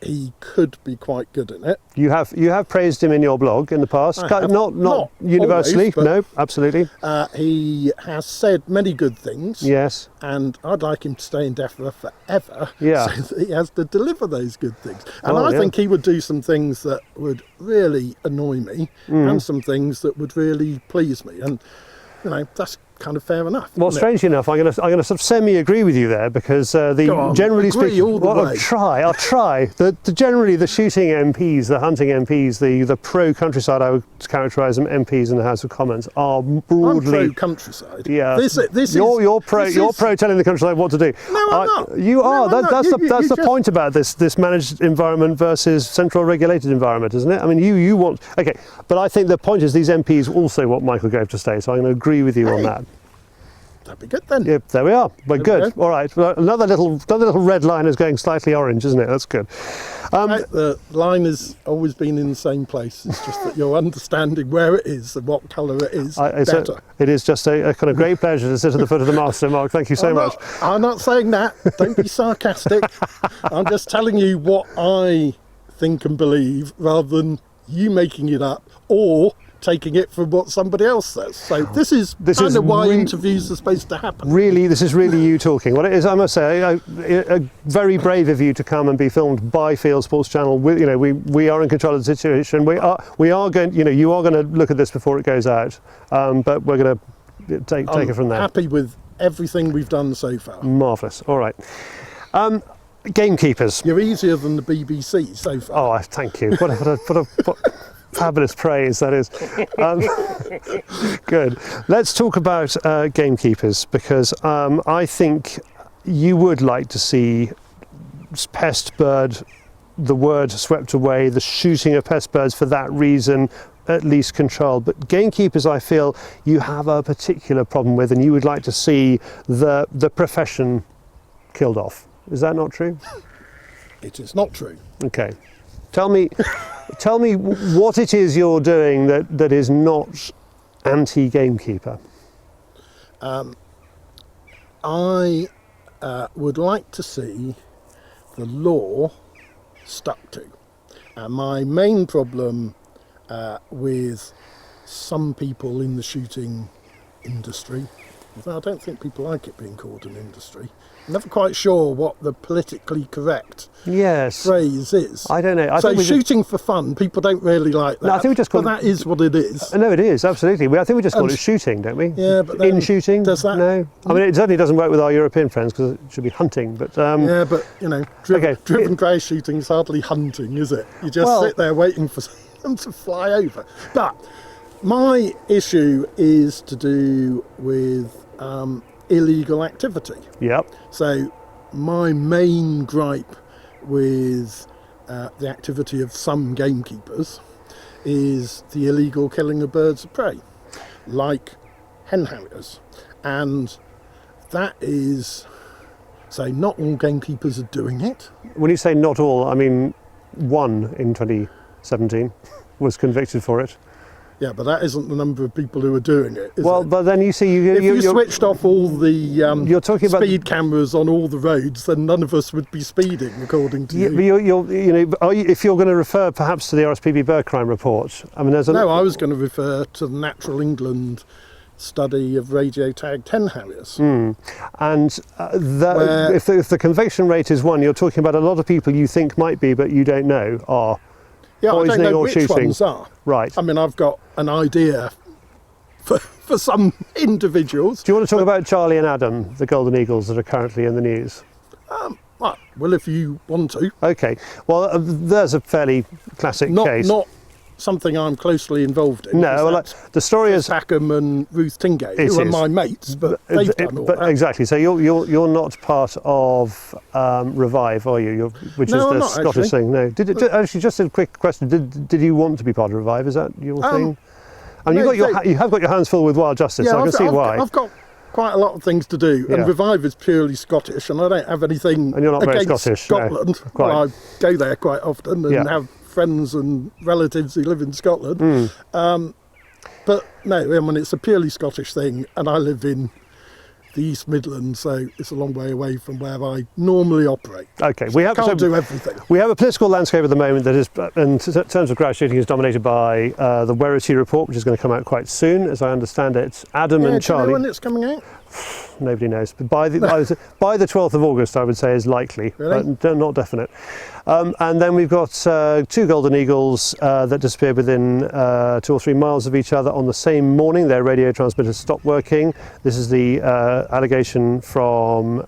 he could be quite good in it. You have praised him in your blog in the past, not universally. Always, no, absolutely. He has said many good things. Yes, and I'd like him to stay in DEFRA forever. Yeah, so that he has to deliver those good things. And I think he would do some things that would really annoy me, and some things that would really please me. And that's kind of fair enough. Well, isn't it? strangely enough, I'm going to sort of semi-agree with you there, because Go on, generally agree speaking, all the well, way. I'll try. Generally, the shooting MPs, the hunting MPs, the pro-countryside, I would characterise them, MPs in the House of Commons, are broadly. I'm pro-countryside. Yeah, You're pro telling the countryside what to do. No, I'm not. You are. No, I'm not. That's You the just- point about this managed environment versus central regulated environment, isn't it? I mean, you want but I think the point is these MPs also want Michael Gove to stay. So I'm going to agree with you on that. That'd be good then. Yep, there we are. We're There we good. All right. Well, another little red line is going slightly orange, isn't it? That's good. The line has always been in the same place. It's just that you're understanding where it is and what colour it is better. It is just a kind of great pleasure to sit at the foot of the master, Mark. Thank you so much. I'm not saying that. Don't be sarcastic. I'm just telling you what I think and believe, rather than you making it up or taking it from what somebody else says. So this is kind of why interviews are supposed to happen. Really, this is really you talking. What it is, I must say, a very brave of you to come and be filmed by Fieldsports Channel. We are in control of the situation. We are going. You are going to look at this before it goes out, but we're going to take it from there. Happy with everything we've done so far. Marvellous. All right. Gamekeepers. You're easier than the BBC so far. Oh, thank you. What fabulous praise that is. Good. Let's talk about gamekeepers, because I think you would like to see pest bird, the word swept away, the shooting of pest birds for that reason at least controlled. But gamekeepers, I feel you have a particular problem with, and you would like to see the profession killed off. Is that not true? It is not true. Okay. Tell me what it is you're doing that is not anti-gamekeeper. I would like to see the law stuck to. My main problem with some people in the shooting industry, I don't think people like it being called an industry. I'm never quite sure what the politically correct phrase is. I don't know. So shooting for fun, people don't really like that. No, I think we just call but that is what it is. No, it is, absolutely. I think we just call it shooting, don't we? Yeah, but then in shooting? does that? No. I mean, it certainly doesn't work with our European friends, because it should be hunting. But yeah, but driven grey shooting is hardly hunting, is it? You just sit there waiting for them to fly over. But my issue is to do with illegal activity. Yep. So my main gripe with the activity of some gamekeepers is the illegal killing of birds of prey, like hen harriers. And that is, so not all gamekeepers are doing it. When you say not all, I mean one in 2017 was convicted for it. Yeah, but that isn't the number of people who are doing it, is it? But then you see, if you switched off all the you're talking about speed cameras on all the roads, then none of us would be speeding, according to you. But if you're going to refer perhaps to the RSPB bird crime report, I mean, there's No, I was going to refer to the Natural England study of radio-tagged hen harriers. And if the conviction rate is 1, you're talking about a lot of people you think might be, but you don't know are. Yeah, I don't know which shooting. ones are. Right. I mean, I've got an idea for some individuals. Do you want to talk about Charlie and Adam, the golden eagles that are currently in the news? Right, well, if you want to. Okay. Well, there's a fairly classic case. Not something I'm closely involved in. No, well, the story is Hackham and Ruth Tingate, who are my mates, but they've done all that. Exactly. So you're not part of Revive, are you? Which is the Scottish thing. No. Actually, just a quick question. Did you want to be part of Revive? Is that your thing? I mean, you have got your hands full with Wild Justice. So I can see why. I've got quite a lot of things to do, and Revive is purely Scottish, and I don't have anything and you're not against very Scottish, Scotland. No. Well, I go there quite often and have friends and relatives who live in Scotland. But no, I mean, it's a purely Scottish thing, and I live in the East Midlands, so it's a long way away from where I normally operate. Okay, so can't do everything. We have a political landscape at the moment that is, in terms of grouse shooting, is dominated by the Werrity report, which is going to come out quite soon, as I understand it. Adam and Charlie. Do you know when it's coming out? nobody knows. But by the 12th of August, I would say is likely, Really? but not definite. And then we've got 2 golden eagles that disappeared within 2 or 3 miles of each other on the same morning. Their radio transmitters stopped working. This is the allegation from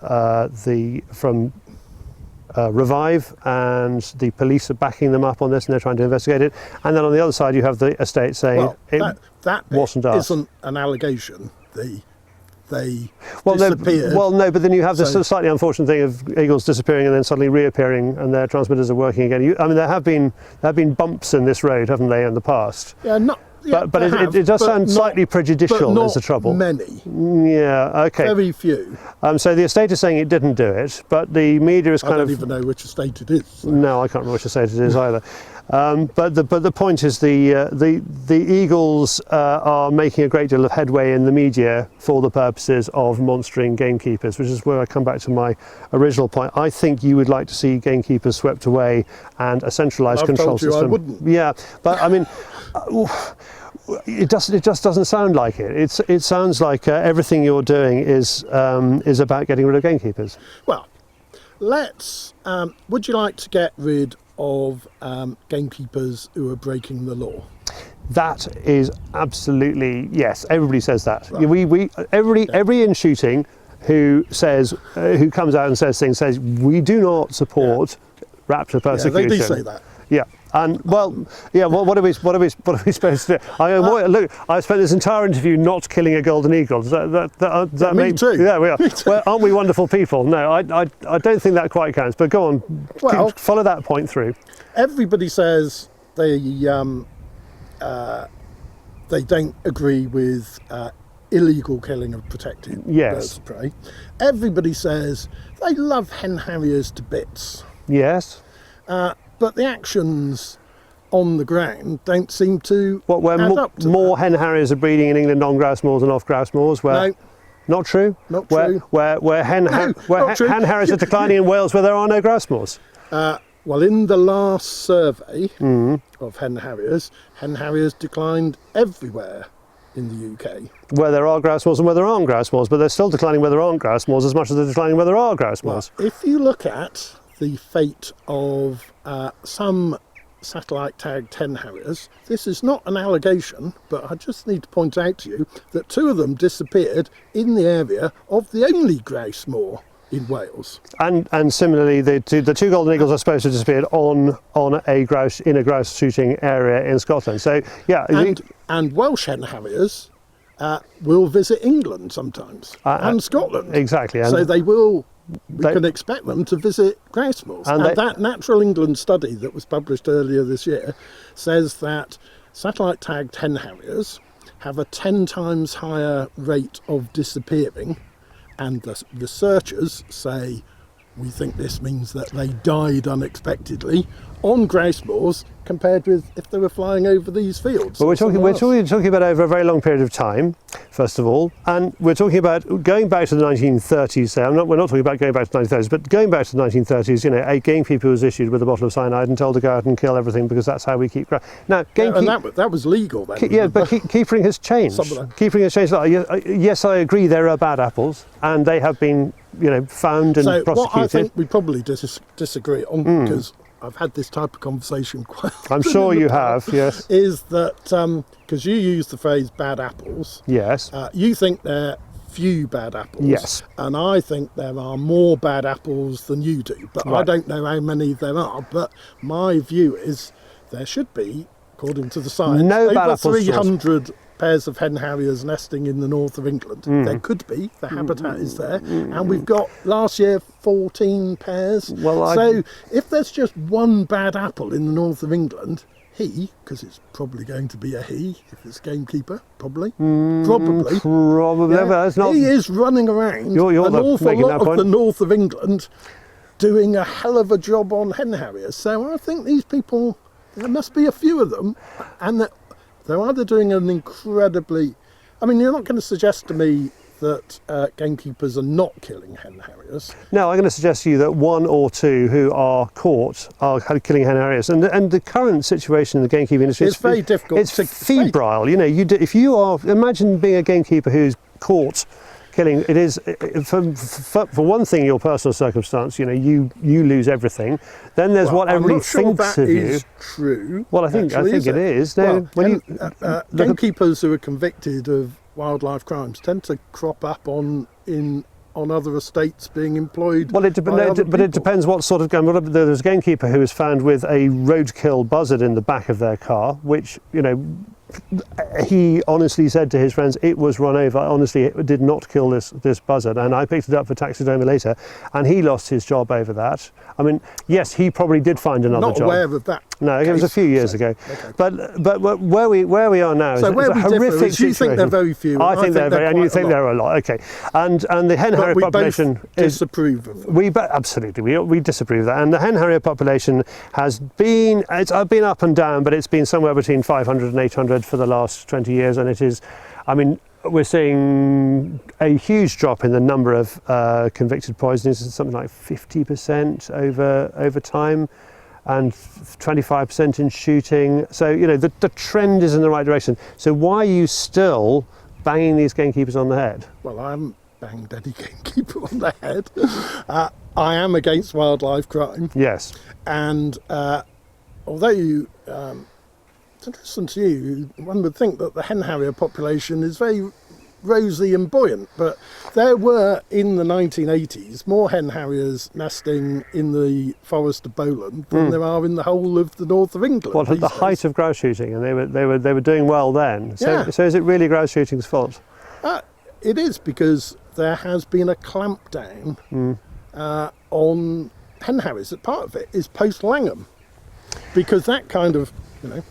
Revive, and the police are backing them up on this, and they're trying to investigate it. And then on the other side, you have the estate saying that wasn't us. Isn't an allegation. They well, disappeared. No, but then you have this sort of slightly unfortunate thing of eagles disappearing and then suddenly reappearing, and their transmitters are working again. There have been bumps in this road, haven't they, in the past? Yeah, not. Yeah, but it does sound slightly prejudicial. But is the trouble? Many. Yeah. Okay. Very few. So the estate is saying it didn't do it, but the media is I don't even know which estate it is. So. No, I can't remember which estate it is either. But the point is the eagles are making a great deal of headway in the media for the purposes of monstering gamekeepers, which is where I come back to my original point. I think you would like to see gamekeepers swept away and a centralised control system. I wouldn't. Yeah, but I mean. It just doesn't sound like it. It sounds like everything you're doing is about getting rid of gamekeepers. Well, let's. Would you like to get rid of gamekeepers who are breaking the law? That is absolutely yes. Everybody says that. Right. Every in shooting who comes out and says things says we do not support raptor persecution. Yeah, they do say that. Yeah. And what are we supposed to do? Look, I spent this entire interview not killing a golden eagle. Does that me too. Yeah, we are. Well, aren't we wonderful people? No, I don't think that quite counts. But go on, follow that point through. Everybody says they don't agree with illegal killing of protected birds of prey. Everybody says they love hen harriers to bits. Yes. But the actions on the ground don't seem to add up to more that. hen harriers are breeding in England on grouse moors than off grouse moors. No. Not true? Not true. Where hen harriers are declining in Wales where there are no grouse moors? Well, in the last survey of hen harriers declined everywhere in the UK. Where there are grouse moors and where there aren't grouse moors, but they're still declining where there aren't grouse moors as much as they're declining where there are grouse moors. Well, if you look at the fate of some satellite tagged hen harriers, this is not an allegation, but I just need to point out to you that 2 of them disappeared in the area of the only grouse moor in Wales. And similarly, the two golden eagles are supposed to have disappeared on a grouse shooting area in Scotland. So yeah, and Welsh hen harriers will visit England sometimes and Scotland. Exactly. And so we can expect them to visit grouse moors. And that Natural England study that was published earlier this year says that satellite tagged hen harriers have a 10 times higher rate of disappearing, and the researchers say we think this means that they died unexpectedly on grouse moors compared with if they were flying over these fields. But we're talking about over a very long period of time, first of all, and we're talking about going back to the 1930s. We're not talking about going back to the 1930s, but going back to the 1930s. A gamekeeper was issued with a bottle of cyanide and told to go out and kill everything because that's how we keep grouse. Now, and that was legal then. But keeping has changed. Keeping has changed. Yes, I agree. There are bad apples, and they have been, found and prosecuted. What I think we probably disagree on, because I've had this type of conversation quite often. I'm sure you have, yes. Is that, because you use the phrase bad apples. Yes. You think there are few bad apples. Yes. And I think there are more bad apples than you do. But right. I don't know how many there are. But my view is there should be, according to the science, over 300 pairs of hen harriers nesting in the north of England. There could be, the habitat is there, and we've got last year 14 pairs. So if there's just one bad apple in the north of England, because it's probably going to be a he, if it's gamekeeper, probably, but it's not. He is running around an awful lot of the north of England doing a hell of a job on hen harriers. So I think these people, there must be a few of them, and that they're either doing an incredibly... I mean, you're not going to suggest to me that gamekeepers are not killing hen harriers. No, I'm going to suggest to you that 1 or 2 who are caught are killing hen harriers. And the current situation in the gamekeeping industry... It's very difficult. It's febrile. If you are... Imagine being a gamekeeper who's caught killing. It is for one thing, your personal circumstance. You lose everything. Then there's what everybody thinks of you. Is true. Well, I think it is. No, well, gamekeepers who are convicted of wildlife crimes tend to crop up on other estates being employed. Well, it depends what sort of gun. There's a gamekeeper who was found with a roadkill buzzard in the back of their car, which he honestly said to his friends, it was run over. Honestly, it did not kill this buzzard. And I picked it up for taxidermy later, and he lost his job over that. I mean, yes, he probably did find another job. Not aware of that. No, it was a few years ago. Okay. But where we are now is a horrific situation. You think they're very few. I think they're very, and you think there are a lot. Okay, and the hen harrier population disapprove of them. Absolutely we disapprove of that. And the hen harrier population has been been up and down, but it's been somewhere between 500 and 800 for the last 20 years, and it is. I mean, we're seeing a huge drop in the number of convicted poisonings. It's something like 50% over time, and 25% in shooting. So the trend is in the right direction. So why are you still banging these gamekeepers on the head? Well, I haven't banged any gamekeeper on the head. I am against wildlife crime. Yes. And although it's interesting to you, one would think that the hen harrier population is very rosy and buoyant, but there were in the 1980s more hen harriers nesting in the forest of Bowland than there are in the whole of the north of England. Well, at the height of grouse shooting, and they were doing well then. So is it really grouse shooting's fault? It is, because there has been a clampdown on hen harriers. Part of it is post Langham, because that kind of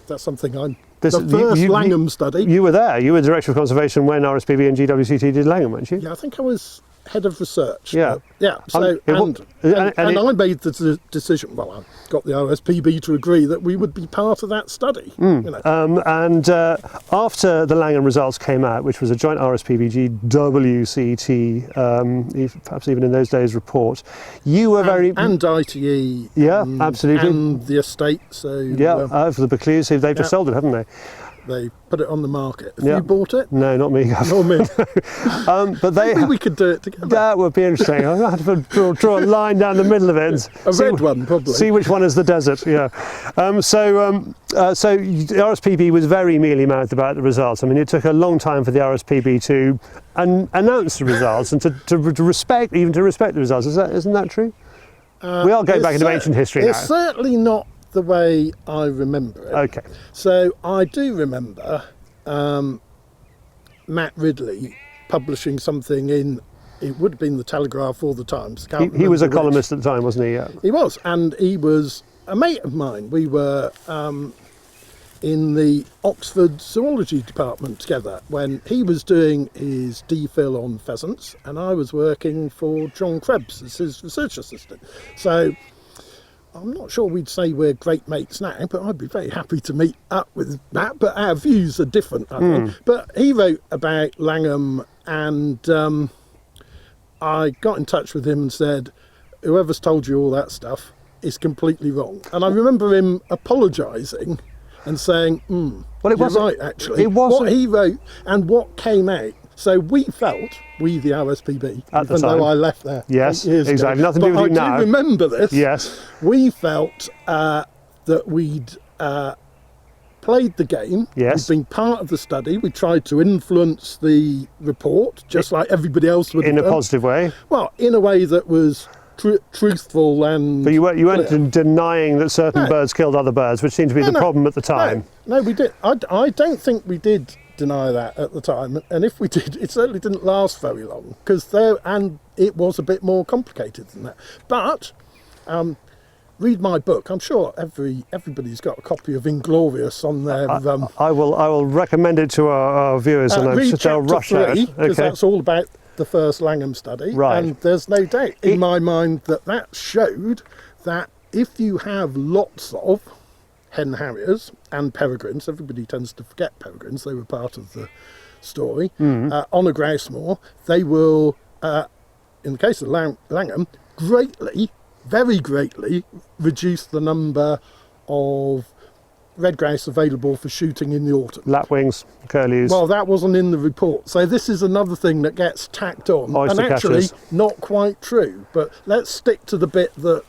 that's something the first Langham study. You were there. You were Director of Conservation when RSPB and GWCT did Langham, weren't you? Yeah, I think I was head of research. Yeah. So I made the decision. Well, I got the RSPB to agree that we would be part of that study. And after the Langham results came out, which was a joint RSPB GWCT, perhaps even in those days, report, you were and ITE. Yeah, absolutely. And the estate. So for the Beclues, they've just sold it, haven't they? They put it on the market. Have you bought it? No, not me. Not me. But maybe we could do it together. That would be interesting. I'll have to draw a line down the middle of it. Red one, probably. See which one is the desert. Yeah. So the RSPB was very mealy-mouthed about the results. I mean, it took a long time for the RSPB to announce the results and to respect the results. Isn't that true? We are going back into ancient history now. It's certainly not the way I remember it. Okay. So I do remember Matt Ridley publishing something in, it would have been the Telegraph or the Times. He was a columnist at the time, wasn't he? Yeah. He was, and he was a mate of mine. We were in the Oxford Zoology Department together when he was doing his DPhil on pheasants, and I was working for John Krebs as his research assistant. So I'm not sure we'd say we're great mates now, but I'd be very happy to meet up with Matt. But our views are different, I think. But he wrote about Langham, and I got in touch with him and said, whoever's told you all that stuff is completely wrong. And I remember him apologising and saying, well, it wasn't right, actually. It wasn't what he wrote and what came out. So we felt, the RSPB, even though I left there 8 years exactly. ago, Nothing to do with you now. I do remember this. Yes. We felt that we'd played the game. Yes. We'd been part of the study. We tried to influence the report, just like everybody else would have done. In a positive way? Well, in a way that was truthful and... But you weren't denying that certain birds killed other birds, which seemed to be the problem at the time. No, we did. I don't think we did deny that at the time, and if we did, it certainly didn't last very long, because it was a bit more complicated than that. But read my book. I'm sure everybody's got a copy of Inglorious on their. I will recommend it to our viewers, and I'm sure they'll rush out. Because that's all about the first Langham study, right? And there's no doubt in my mind that showed that if you have lots of hen harriers and peregrines, everybody tends to forget peregrines, they were part of the story, on a grouse moor, they will, in the case of Langham, very greatly reduce the number of red grouse available for shooting in the autumn. Lapwings, curlews. Well, that wasn't in the report. So this is another thing that gets tacked on. Oyster and actually catchers. not quite true. But let's stick to the bit that,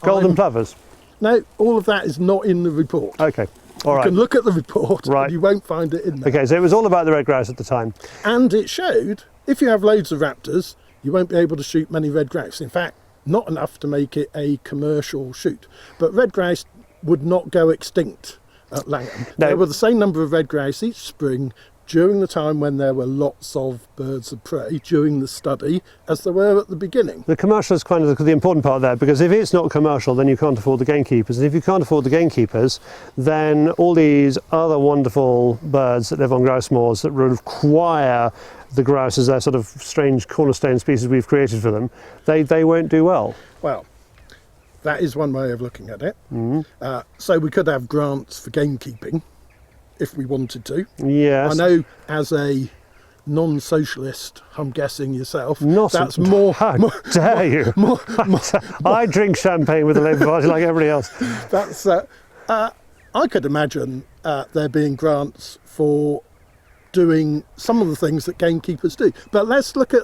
Golden plovers. No, all of that is not in the report. Okay, all You right. can look at the report, Right. but you won't find it in there. Okay, so it was all about the red grouse at the time. And it showed, if you have loads of raptors, you won't be able to shoot many red grouse. In fact, not enough to make it a commercial shoot. But red grouse would not go extinct at Langham. No. There were the same number of red grouse each spring during the time when there were lots of birds of prey during the study as there were at the beginning. The commercial is kind of the important part there, because if it's not commercial, then you can't afford the gamekeepers. And if you can't afford the gamekeepers, then all these other wonderful birds that live on grouse moors that require the grouse as their sort of strange cornerstone species we've created for them, they won't do well. Well, that is one way of looking at it. So we could have grants for gamekeeping if we wanted to. Yes. I know as a non-socialist, I'm guessing yourself, Not that's more... How more dare you? I drink champagne with the Labour Party like everybody else. That's I could imagine there being grants for doing some of the things that gamekeepers do. But let's look at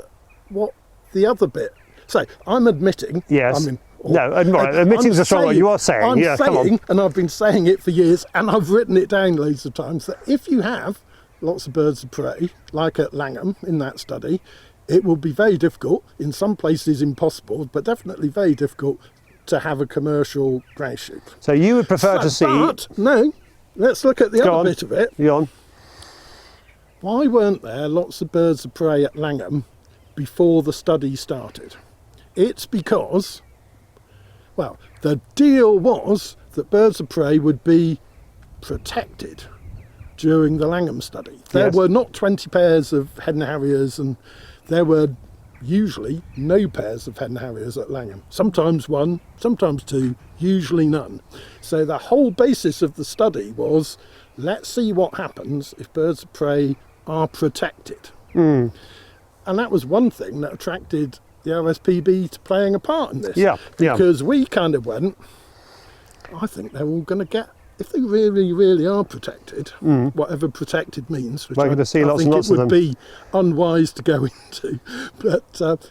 what the other bit. So I'm admitting... Yes. Admitting I'm is a strong word. You are saying. I'm yeah, come on. saying, and I've been saying it for years, and I've written it down loads of times, that if you have lots of birds of prey, like at Langham in that study, it will be very difficult, in some places impossible, but definitely very difficult to have a commercial grouse shoot. So you would prefer to see... But, no, let's look at the Go other on. bit of it. You on? Why weren't there lots of birds of prey at Langham before the study started? It's because, well, the deal was that birds of prey would be protected during the Langham study. There Yes. were not 20 pairs of hen harriers, and there were usually no pairs of hen harriers at Langham. Sometimes one, sometimes two, usually none. So the whole basis of the study was, let's see what happens if birds of prey are protected. And that was one thing that attracted the OSPB to playing a part in this. Yeah. Because we kind of went, I think they're all going to get, if they really, really are protected, whatever protected means, which We're going to see I lots think and lots it of would them. be unwise to go into, but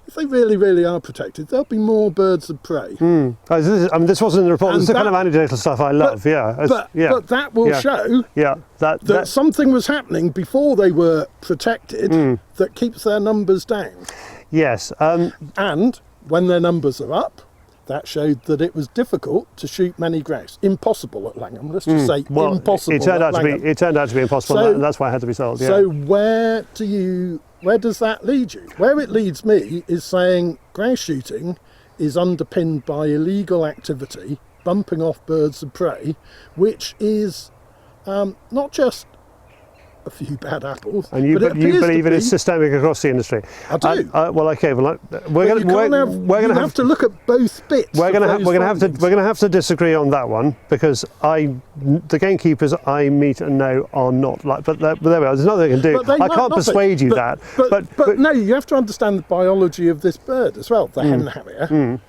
if they really, really are protected, there'll be more birds of prey. This wasn't in the report. And This is the kind that- of anecdotal stuff I love. But that will show that something was happening before they were protected that keeps their numbers down. Yes. And when their numbers are up, that showed that it was difficult to shoot many grouse. Impossible at Langham. Let's just say impossible. It turned at out Langham. to be impossible, So- and that's why it had to be sold. Yeah. So where does that lead you? Where it leads me is saying grouse shooting is underpinned by illegal activity, bumping off birds of prey, which is not just a few bad apples. And you but it appears believe to it is be- systemic across the industry. I do. Well, okay. Well, we're But you have to look at both bits. We're going to to have to disagree on that one, because the gamekeepers I meet and know are not like. But there we are. There's nothing I can do. I can't persuade you that. But no, you have to understand the biology of this bird as well. The hen harrier.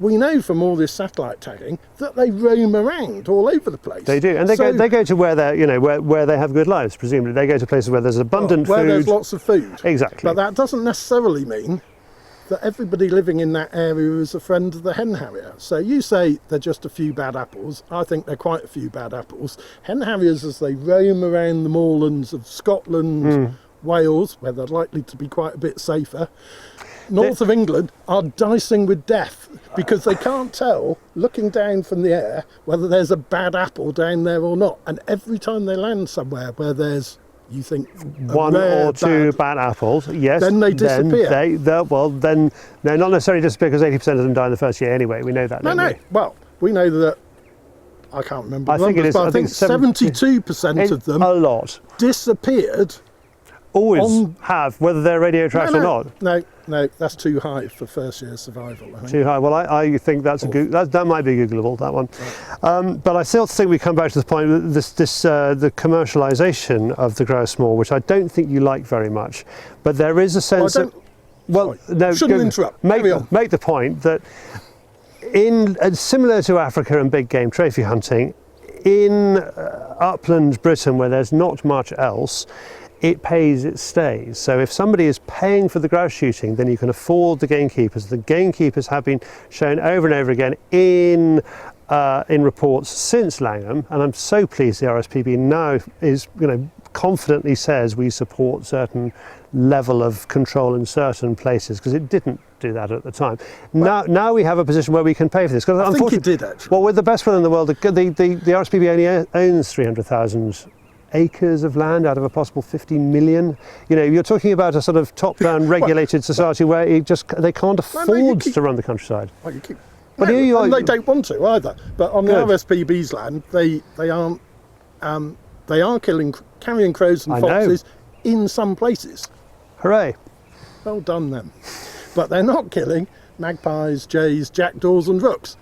We know from all this satellite tagging that they roam around all over the place. They do, and they go to where they where they have good lives. Presumably, they go to places where there's abundant where food. there's lots of food. Exactly. But that doesn't necessarily mean that everybody living in that area is a friend of the hen harrier. So you say they're just a few bad apples. I think they're quite a few bad apples. Hen harriers, as they roam around the moorlands of Scotland, Wales, where they're likely to be quite a bit safer, north of England, are dicing with death because they can't tell, looking down from the air, whether there's a bad apple down there or not. And every time they land somewhere where there's, you think, one or two bad apples, yes. Then they disappear. Then not necessarily disappear, because 80% of them die in the first year anyway. We know that. No. We? Well, we know that. I can't remember. I think it is. But I think 72% of them a lot disappeared. always have, whether they're radio tracks or not. No, that's too high for first year survival, I think. Too high. Well, I think that's that might be Googleable, that one. Right. But I still think we come back to the point that the commercialisation of the grouse moor, which I don't think you like very much, but there is a sense of. Well, no, shouldn't interrupt. Make the point that similar to Africa and big game trophy hunting, in upland Britain, where there's not much else, it pays its stays. So if somebody is paying for the grouse shooting, then you can afford the gamekeepers. The gamekeepers have been shown over and over again in reports since Langham, and I'm so pleased the RSPB now is, confidently says we support certain level of control in certain places, because it didn't do that at the time. Now we have a position where we can pay for this. I think it did, actually. Well, we're the best one in the world. The RSPB only owns 300,000 acres of land out of a possible 50 million. You're talking about a sort of top-down regulated society where they can't afford to run the countryside. Well, you keep, but and they don't want to either. But on the RSPB's land, they are killing carrion crows and foxes in some places. Hooray! Well done them. But they're not killing magpies, jays, jackdaws, and rooks,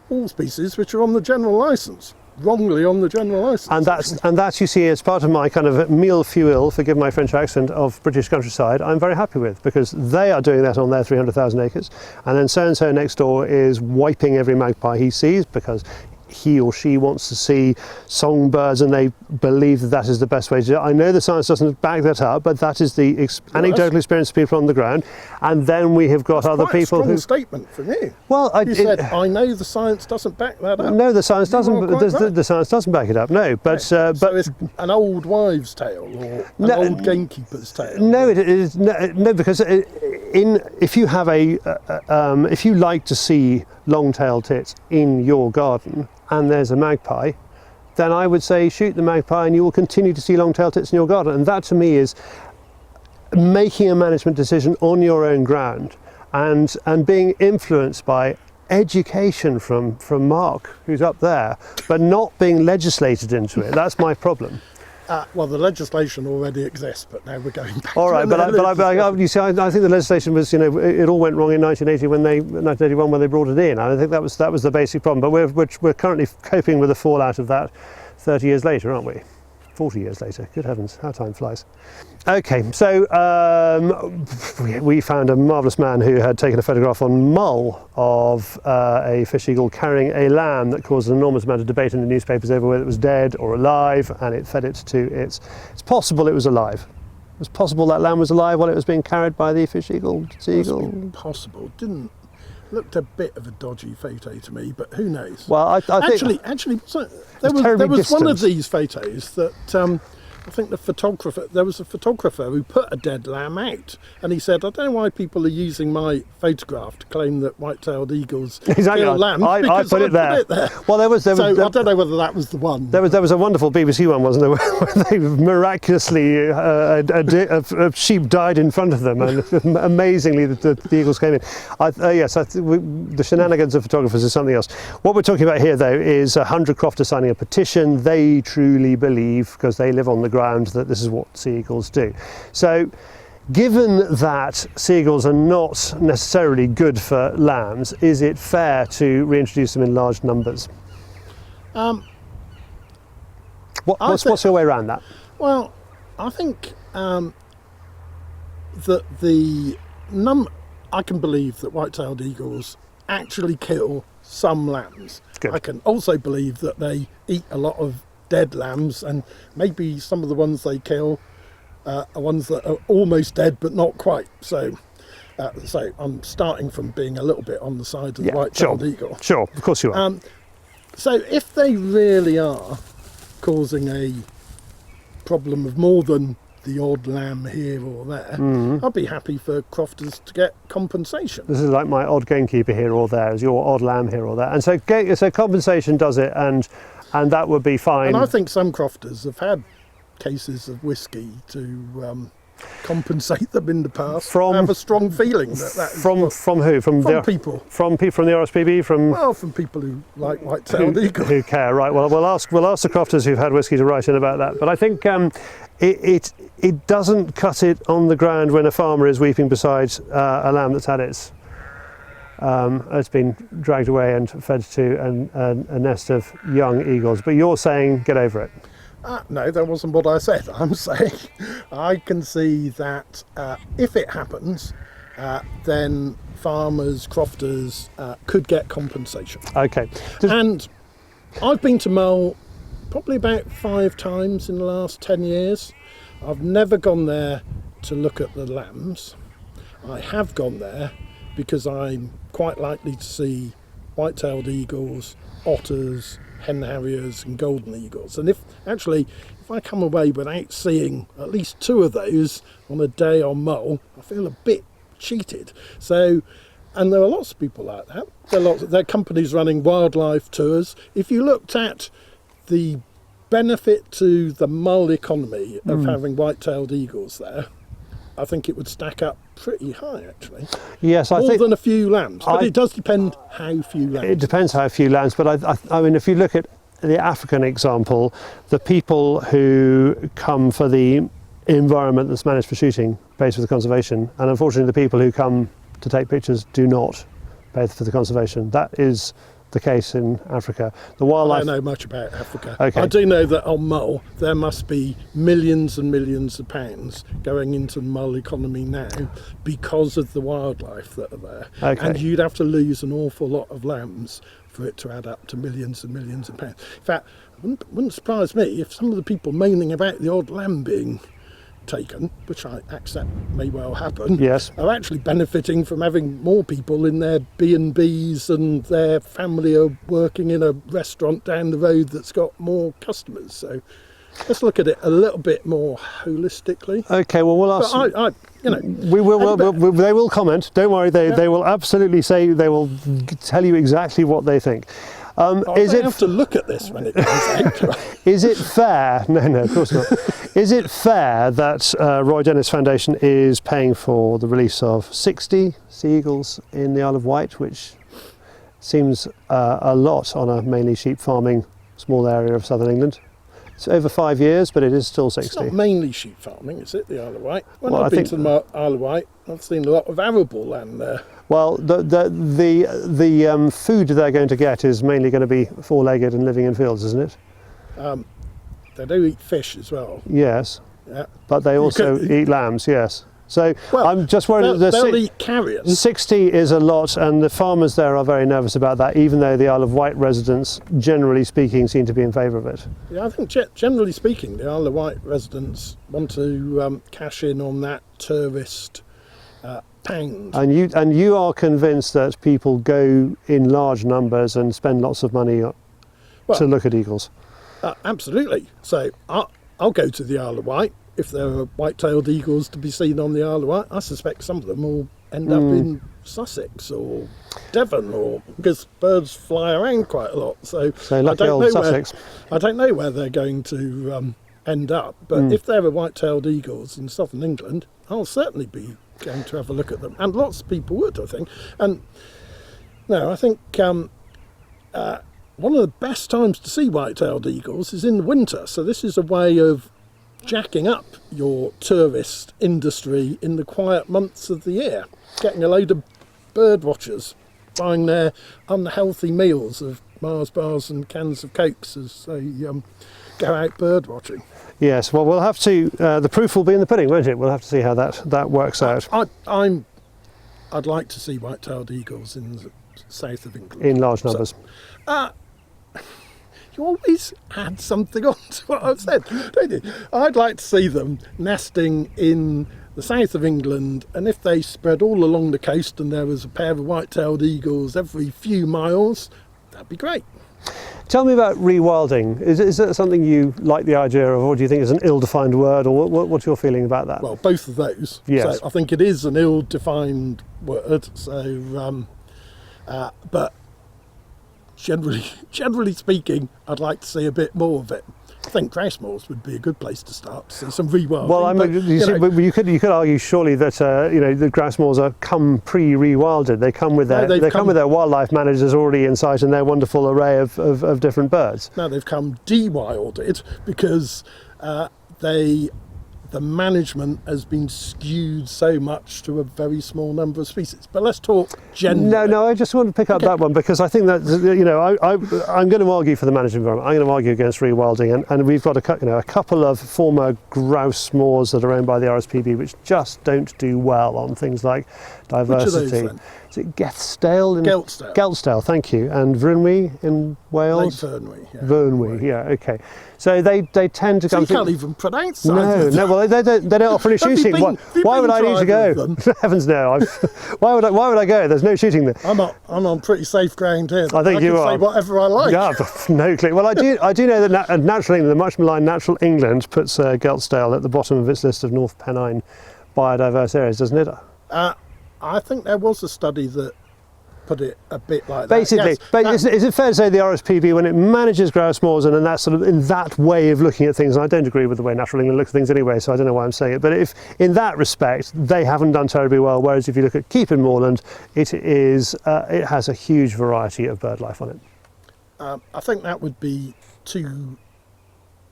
all species which are on the general licence. Wrongly on the general licence. And that you see as part of my kind of meal fuel, forgive my French accent, of British countryside, I'm very happy with, because they are doing that on their 300,000 acres, and then so-and-so next door is wiping every magpie he sees because he or she wants to see songbirds and they believe that is the best way to do it. I know the science doesn't back that up, but that is the anecdotal experience of people on the ground. And then we have got other people who... That's quite a strong statement from you. Well, you said, I know the science doesn't back that up. No, the science doesn't. The science doesn't back it up. No, but so it's an old wives' tale or an old gamekeeper's tale. No, it is no, because if you have if you like to see long-tailed tits in your garden and there's a magpie, then I would say shoot the magpie and you will continue to see long-tailed tits in your garden. And that to me is making a management decision on your own ground and being influenced by education from Mark, who's up there, but not being legislated into it. That's my problem. Well, the legislation already exists, but now we're going back. All right, you see, I think the legislation was, it all went wrong in 1981 when they brought it in. I think that was the basic problem. But we're currently coping with the fallout of that 30 years later, aren't we? 40 years later. Good heavens, how time flies. Okay, so we found a marvellous man who had taken a photograph on Mull of a fish eagle carrying a lamb that caused an enormous amount of debate in the newspapers over whether it was dead or alive, and it fed it to it's possible it was alive. It was possible that lamb was alive while it was being carried by the fish eagle. Possible. Looked a bit of a dodgy photo to me, but who knows? Well, I think actually, there was one of these photos that I think there was a photographer who put a dead lamb out, and he said, I don't know why people are using my photograph to claim that white-tailed eagles kill lambs. I put it there. Well, I don't know whether that was the one. There was a wonderful BBC one, wasn't there, where they miraculously a sheep died in front of them, and amazingly the eagles came in. The shenanigans of photographers is something else. What we're talking about here, though, is 100 crofters signing a petition. They truly believe, because they live on the ground, that this is what sea eagles do. So given that sea eagles are not necessarily good for lambs, is it fair to reintroduce them in large numbers? What's your way around that? Well, I think that I can believe that white-tailed eagles actually kill some lambs. Good. I can also believe that they eat a lot of dead lambs, and maybe some of the ones they kill are ones that are almost dead but not quite. So I'm starting from being a little bit on the side of the white-tailed eagle. Sure, of course you are. So if they really are causing a problem of more than the odd lamb here or there, I'd be happy for crofters to get compensation. This is like my odd gamekeeper here or there, is your odd lamb here or there. And so compensation does it, and that would be fine. And I think some crofters have had cases of whiskey to compensate them in the past. I have a strong feeling that is from who? From people. From people from the RSPB. From people who like white-tailed eagles. Who care, right? Well, we'll ask the crofters who've had whiskey to write in about that. But I think it doesn't cut it on the ground when a farmer is weeping beside a lamb that's had it's been dragged away and fed to a nest of young eagles. But you're saying get over it. No, that wasn't what I said. I'm saying I can see that if it happens, then farmers, crofters could get compensation. Okay. And I've been to Mull probably about 5 times in the last 10 years. I've never gone there to look at the lambs. I have gone there because I'm quite likely to see white-tailed eagles, otters, hen harriers and golden eagles. And if I come away without seeing at least 2 of those on a day on Mull, I feel a bit cheated. So, and there are lots of people like that. There are companies running wildlife tours. If you looked at the benefit to the Mull economy of having white-tailed eagles there, I think it would stack up pretty high, actually. Yes, I think more than a few lambs, but it does depend how few lambs. It depends how few lambs, but I mean, if you look at the African example, the people who come for the environment that's managed for shooting pays for the conservation, and unfortunately the people who come to take pictures do not pay for the conservation. That is the case in Africa. The wildlife. I don't know much about Africa. Okay. I do know that on Mull there must be millions and millions of pounds going into the Mull economy now because of the wildlife that are there. Okay. And you'd have to lose an awful lot of lambs for it to add up to millions and millions of pounds. In fact, it wouldn't surprise me if some of the people moaning about the odd lamb being taken, which I accept may well happen, Yes. are actually benefiting from having more people in their B&Bs and their family are working in a restaurant down the road that's got more customers. So let's look at it a little bit more holistically. Okay, well, we'll ask. But We will. They will comment. Don't worry. They will absolutely say. They will tell you exactly what they think. Is it have to look at this when it comes out? Is it fair? No, of course not. Is it fair that Roy Dennis Foundation is paying for the release of 60 sea eagles in the Isle of Wight, which seems a lot on a mainly sheep farming small area of southern England? It's over 5 years, but it is still 60. It's not mainly sheep farming, is it, the Isle of Wight? When Well, I've been to the Isle of Wight, I've seen a lot of arable land there. Well, the food they're going to get is mainly going to be 4-legged and living in fields, isn't it? They do eat fish as well. Yes, Yeah. but they also eat lambs. Yes. So Well, I'm just worried that they'll eat carrion. 60 is a lot, and the farmers there are very nervous about that, even though the Isle of Wight residents, generally speaking, seem to be in favour of it. Yeah, I think generally speaking, the Isle of Wight residents want to cash in on that tourist pound. And you are convinced that people go in large numbers and spend lots of money to look at eagles? Absolutely. So I'll go to the Isle of Wight. If there are white-tailed eagles to be seen on the Isle of Wight, I suspect some of them will end up in Sussex or Devon, or because birds fly around quite a lot. So lucky old Sussex. I don't know where they're going to end up. But if there are white-tailed eagles in southern England, I'll certainly be going to have a look at them, and lots of people would, I think. And no, I think one of the best times to see white-tailed eagles is in the winter. So this is a way of jacking up your tourist industry in the quiet months of the year, getting a load of bird watchers buying their unhealthy meals of Mars bars and cans of Cokes as they go out bird watching. Yes, well, we'll have to, the proof will be in the pudding, won't it? We'll have to see how that works out. I'd like to see white-tailed eagles in the south of England. In large numbers. You always add something on to what I've said, don't you? I'd like to see them nesting in the south of England, and if they spread all along the coast and there was a pair of white-tailed eagles every few miles, that'd be great. Tell me about rewilding. Is that something you like the idea of, or do you think it's an ill-defined word, or what's your feeling about that? Well, both of those. Yes. So I think it is an ill-defined word. So, but generally speaking, I'd like to see a bit more of it. I think grouse moors would be a good place to start. So some rewilding. Well, I mean, you could argue surely that the grouse moors come pre-rewilded. They come with their wildlife managers already in sight and their wonderful array of different birds. Now they've come de-wilded because they the management has been skewed so much to a very small number of species. But let's talk generally. No, I just want to pick up that one because I think that, you know, I'm going to argue for the managed environment. I'm going to argue against rewilding, and we've got a couple of former grouse moors that are owned by the RSPB which just don't do well on things like diversity. Which are those, then? Is it Gethstale? Geltstale, thank you. And Vyrnwy in Wales? Vyrnwy, yeah, okay. So they tend to so come you can't even pronounce that. No, well, they don't offer any shooting. Why would I need to go? Heavens no. Why would I go? There's no shooting there. I'm on pretty safe ground here. I think you are. I can say whatever I like. Yeah, no clue. Well, I do know that Natural England, the much maligned Natural England, puts Geltstale at the bottom of its list of North Pennine biodiverse areas, doesn't it? I think there was a study that put it a bit like that. Basically, yes, but is it fair to say the RSPB, when it manages grouse moors and that sort of in that way of looking at things, and I don't agree with the way Natural England looks at things anyway, so I don't know why I'm saying it, but if in that respect they haven't done terribly well, whereas if you look at Keeping Moorland, it has a huge variety of bird life on it. I think that would be too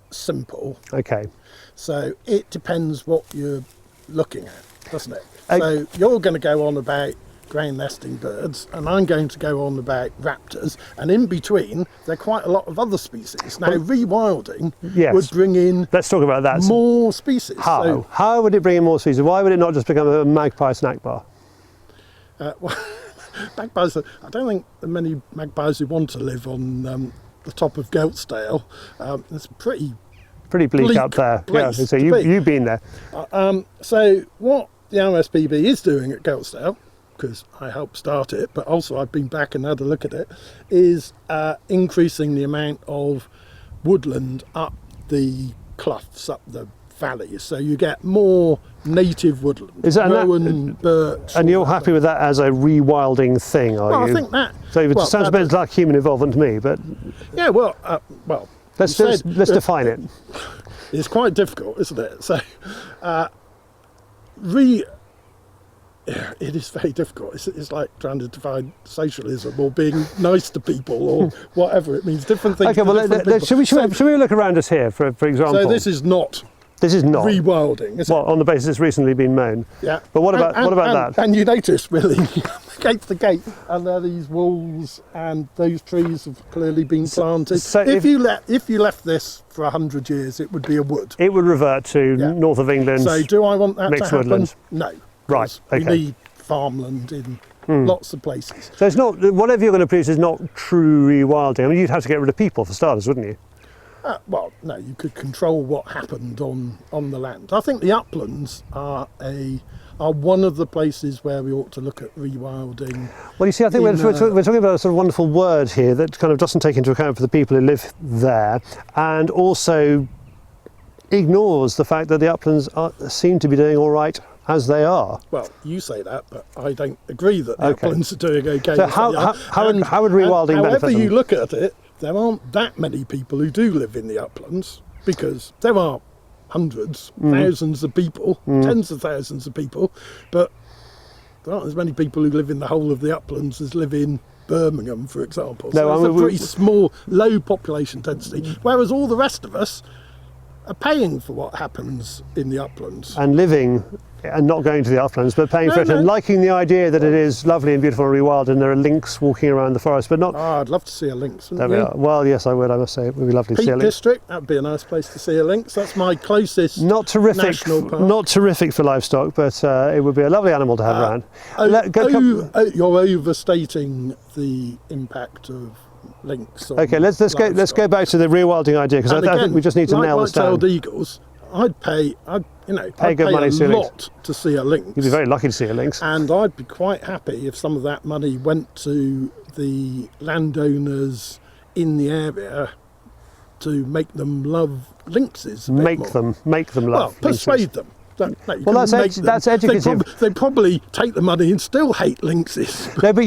simple. Okay. So it depends what you're looking at, doesn't it? So you're going to go on about ground nesting birds, and I'm going to go on about raptors, and in between there are quite a lot of other species. Now, rewilding would bring in let's talk about that. More species. How would it bring in more species? Why would it not just become a magpie snack bar? Well, magpies, I don't think there are many magpies who want to live on the top of Geltstale. It's pretty bleak up there. Yeah, so you've been there. So what the RSPB is doing at Geltstale, because I helped start it, but also I've been back and had a look at it, is increasing the amount of woodland up the cloughs, up the valleys, so you get more native woodland. Is that rowan, birch? And you're happy with that as a rewilding thing, are you? I think that. So it sounds a bit like human involvement to me, but yeah, well, let's define it. It's quite difficult, isn't it? So, it is very difficult. It's like trying to define socialism or being nice to people or whatever. It means different things. Okay, well, should we look around us here, for example? So this is not rewilding, is it? Well, on the basis it's recently been mown. Yeah. But what about that? And you notice, really, against the gate, and there are these walls, and those trees have clearly been planted. So if you left this for 100 years, it would be a wood. It would revert to north of England. So do I want that to happen? Woodlands. No. Right. Okay. We need farmland in lots of places. So it's not, whatever you're going to produce is not true rewilding. I mean, you'd have to get rid of people for starters, wouldn't you? Well, no, you could control what happened on the land. I think the uplands are one of the places where we ought to look at rewilding. Well, you see, I think we're talking about a sort of wonderful word here that kind of doesn't take into account for the people who live there, and also ignores the fact that the uplands seem to be doing all right as they are. Well, you say that, but I don't agree that the uplands are doing okay. So how would rewilding benefit them? However you look at it, there aren't that many people who do live in the uplands, because there are hundreds, thousands of people, tens of thousands of people, but there aren't as many people who live in the whole of the uplands as live in Birmingham, for example. So it's a pretty small, low population density, whereas all the rest of us are paying for what happens in the uplands. And living and not going to the uplands, but paying for it and liking the idea that it is lovely and beautiful and rewilded, and there are lynx walking around the forest, but not... Oh, I'd love to see a lynx, there we are. Well, yes, I would, I must say. It would be lovely to see a lynx. Peak District, that would be a nice place to see a lynx. That's my closest national park. Not terrific for livestock, but it would be a lovely animal to have around. You're overstating the impact of lynx. Okay, let's go back to the rewilding idea, because I think we just need to nail this down. White-tailed eagles, I'd pay a lot to see a lynx. You'd be very lucky to see a lynx. And I'd be quite happy if some of that money went to the landowners in the area to make them love lynxes. Make them love. Well, persuade them. That's educative. They'd probably take the money and still hate lynxes. No, but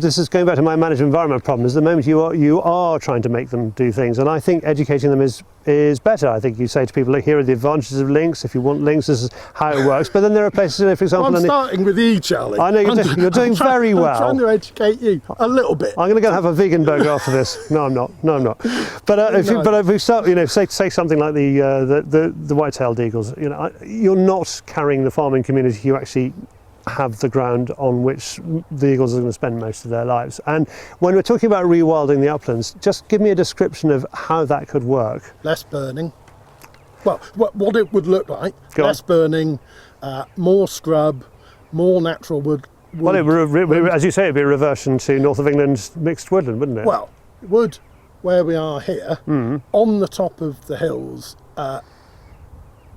this is going back to my managed environment problem. Is the moment you are trying to make them do things, and I think educating them is is better. I think you say to people, look, here are the advantages of links. If you want links, this is how it works. But then there are places, for example... Well, I'm starting with you, Charlie. I know you're doing very well. I'm trying to educate you a little bit. I'm going to go and have a vegan burger after this. No, I'm not. But if we start, say something like the white-tailed eagles, you're not carrying the farming community. You actually have the ground on which the eagles are going to spend most of their lives. And when we're talking about rewilding the uplands, just give me a description of how that could work. Less burning. Well, what it would look like. Go less on. Burning, more scrub, more natural wood. Well, as you say, it'd be a reversion to north of England mixed woodland, wouldn't it? Well, wood, where we are here, on the top of the hills,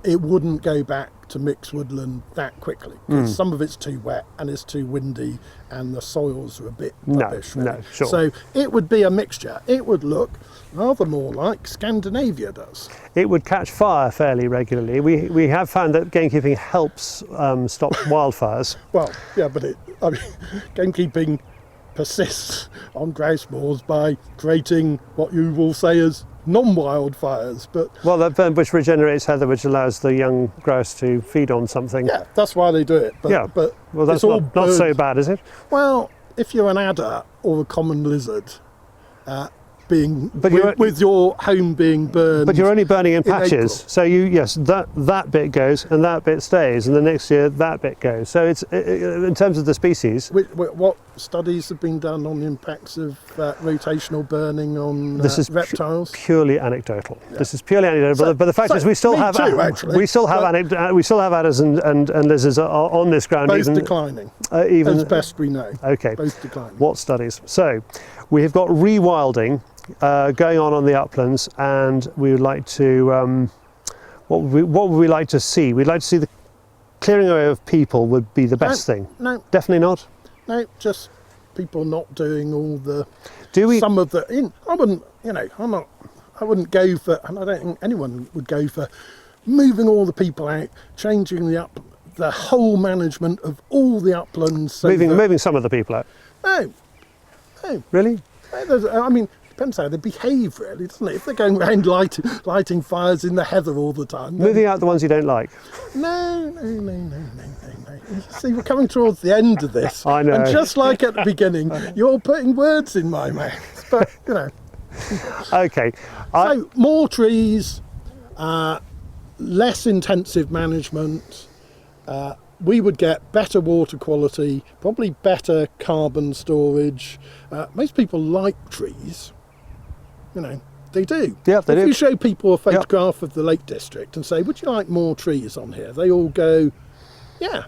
it wouldn't go back to mixed woodland that quickly, because some of it's too wet and it's too windy and the soils are a bit rubbish. No, sure. So it would be a mixture. It would look rather more like Scandinavia does. It would catch fire fairly regularly. We have found that gamekeeping helps stop wildfires. Well, yeah, but gamekeeping persists on grouse moors by creating what you will say is non-wildfires, but which regenerates heather, which allows the young grouse to feed on something. Yeah, that's why they do it. But well, that's not so bad, is it? Well, if you're an adder or a common lizard, with your home being burned, but you're only burning in patches. April. So that bit goes and that bit stays, and the next year that bit goes. So it's in terms of the species. What studies have been done on the impacts of rotational burning on reptiles? Purely anecdotal. Yeah. This is purely anecdotal. But the fact is, we still have adders and lizards on this ground. Both declining, as best we know. Okay. Both declining. What studies? So we have got rewilding going on the uplands, and we would like to what would we like to see? We'd like to see the clearing away of people would be the best thing. No, definitely not. No, just people not doing all the. Do we? Some of the. I wouldn't go for, and I don't think anyone would go for moving all the people out, changing the whole management of all the uplands. So moving some of the people out. No. Really? Depends how they behave, really, doesn't it? If they're going around lighting fires in the heather all the time. Moving out the ones you don't like. No. See, we're coming towards the end of this. I know. And just like at the beginning, you're putting words in my mouth. But, Okay. So, more trees, less intensive management. We would get better water quality, probably better carbon storage. Most people like trees. They do. Yeah, they do. If you show people a photograph of the Lake District and say, would you like more trees on here? They all go, yeah.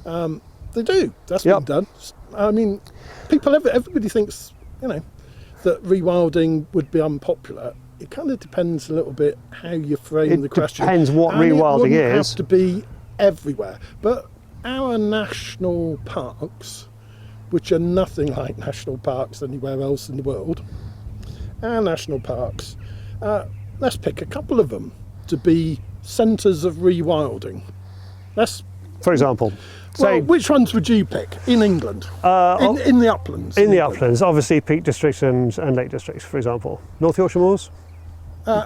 They do. That's been done. Everybody thinks, that rewilding would be unpopular. It kind of depends a little bit how you frame the question. It depends what rewilding it is. Have to be everywhere. But our national parks, which are nothing like national parks anywhere else in the world, our national parks, let's pick a couple of them to be centres of rewilding. For example, which ones would you pick in England? In the uplands? In the uplands, obviously Peak Districts and Lake Districts, for example. North Yorkshire Moors? I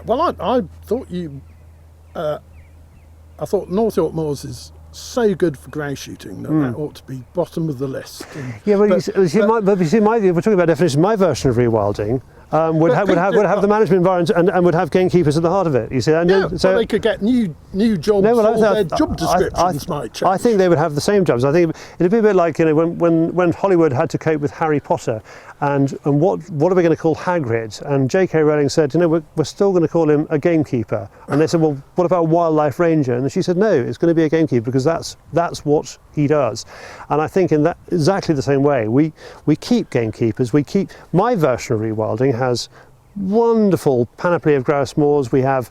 thought North York Moors is so good for grouse shooting that ought to be bottom of the list. If we're talking about definition, my version of rewilding would have the management environment and would have gamekeepers at the heart of it. You see, so they could get new jobs. Their job descriptions might change. I think they would have the same jobs. I think it'd be a bit like when Hollywood had to cope with Harry Potter, and what are we going to call Hagrid? And J.K. Rowling said, we're still going to call him a gamekeeper. And they said, well, what about wildlife ranger? And she said, no, it's going to be a gamekeeper because that's what he does. And I think in that exactly the same way, we keep gamekeepers. My version of rewilding has wonderful panoply of grouse moors. We have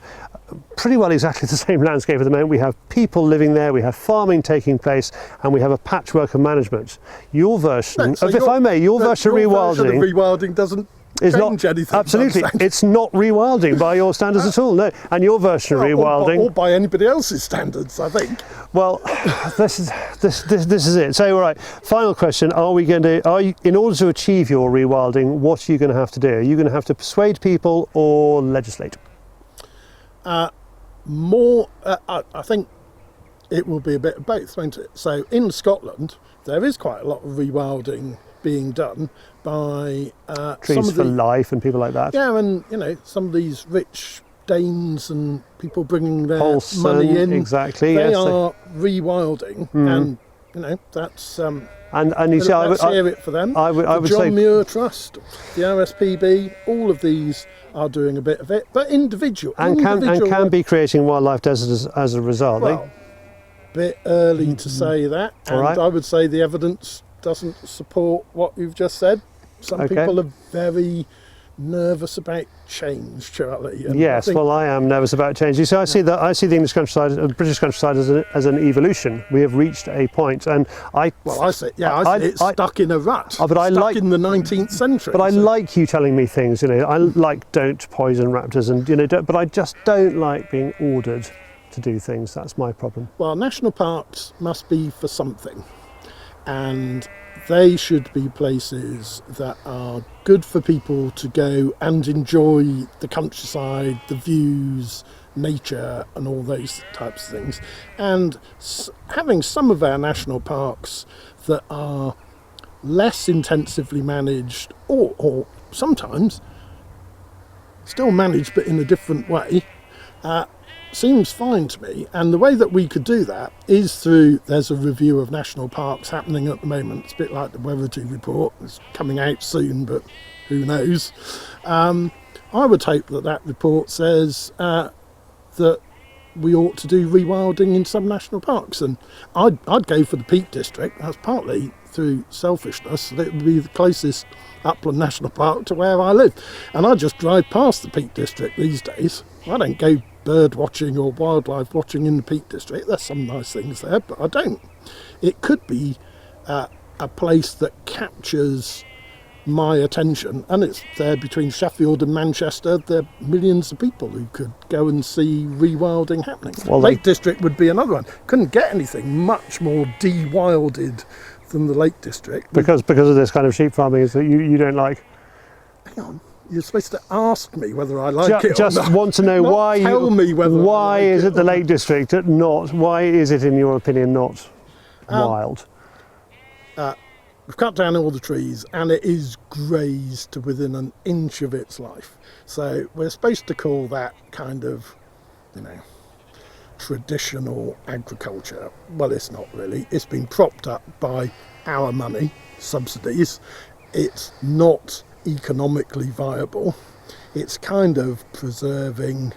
pretty well exactly the same landscape at the moment. We have people living there, we have farming taking place, and we have a patchwork of management. Your version, version of rewilding doesn't change anything. Absolutely, it's not rewilding by your standards at all. No, and your version of rewilding, or by anybody else's standards, I think. Well, this is it. So, all right. Final question: in order to achieve your rewilding, what are you going to have to do? Are you going to have to persuade people or legislate? I think it will be a bit of both, won't it? So in Scotland, there is quite a lot of rewilding being done by Trees for Life and people like that. Yeah, and some of these rich Danes and people bringing their Paulson, money in. Exactly. They yes, are rewilding, and that's and you see, let's hear it for them. I would the John say Muir Trust, the RSPB, all of these are doing a bit of it, but individual can be creating wildlife deserts as a result. Well, bit early to say that, and All right. I would say the evidence doesn't support what you've just said. Some people are very nervous about change, Charlie. And yes, I am nervous about change. You see, I see the English countryside, the British countryside, as an evolution. We have reached a point, and I see it's stuck in a rut. But in the 19th century. But I like you telling me things. I like don't poison raptors, and but I just don't like being ordered to do things. That's my problem. Well, national parks must be for something, and they should be places that are good for people to go and enjoy the countryside, the views, nature, and all those types of things. And having some of our national parks that are less intensively managed, or sometimes still managed but in a different way, seems fine to me. And the way that we could do that is there's a review of national parks happening at the moment. It's a bit like the Weathergy report. It's coming out soon, but who knows. I would hope that report says that we ought to do rewilding in some national parks, and I'd go for the Peak District. That's partly through selfishness. It would be the closest upland national park to where I live, and I just drive past the Peak District these days. I don't go bird watching or wildlife watching in the Peak District. There's some nice things there, but I don't. It could be a place that captures my attention, and it's there between Sheffield and Manchester. There are millions of people who could go and see rewilding happening. Well, Lake District would be another one. Couldn't get anything much more de-wilded than the Lake District. Because of this kind of sheep farming is that you don't like. Hang on. You're supposed to ask me whether I like it just or not. Want to know why tell me whether why I like is it the Lake District not? Why is it, in your opinion, not wild? We've cut down all the trees, and it is grazed to within an inch of its life. So we're supposed to call that kind of, traditional agriculture. Well, it's not really. It's been propped up by our money, subsidies. It's not economically viable. It's kind of preserving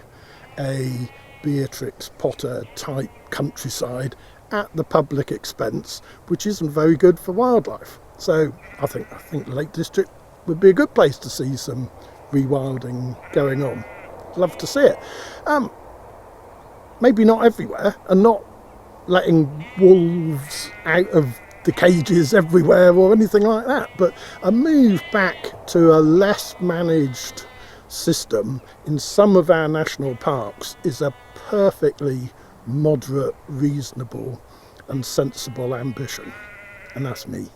a Beatrix Potter type countryside at the public expense, which isn't very good for wildlife. So I think the Lake District would be a good place to see some rewilding going on. Love to see it. Maybe not everywhere, and not letting wolves out of the cages everywhere or anything like that, but a move back to a less managed system in some of our national parks is a perfectly moderate, reasonable and sensible ambition, and that's me.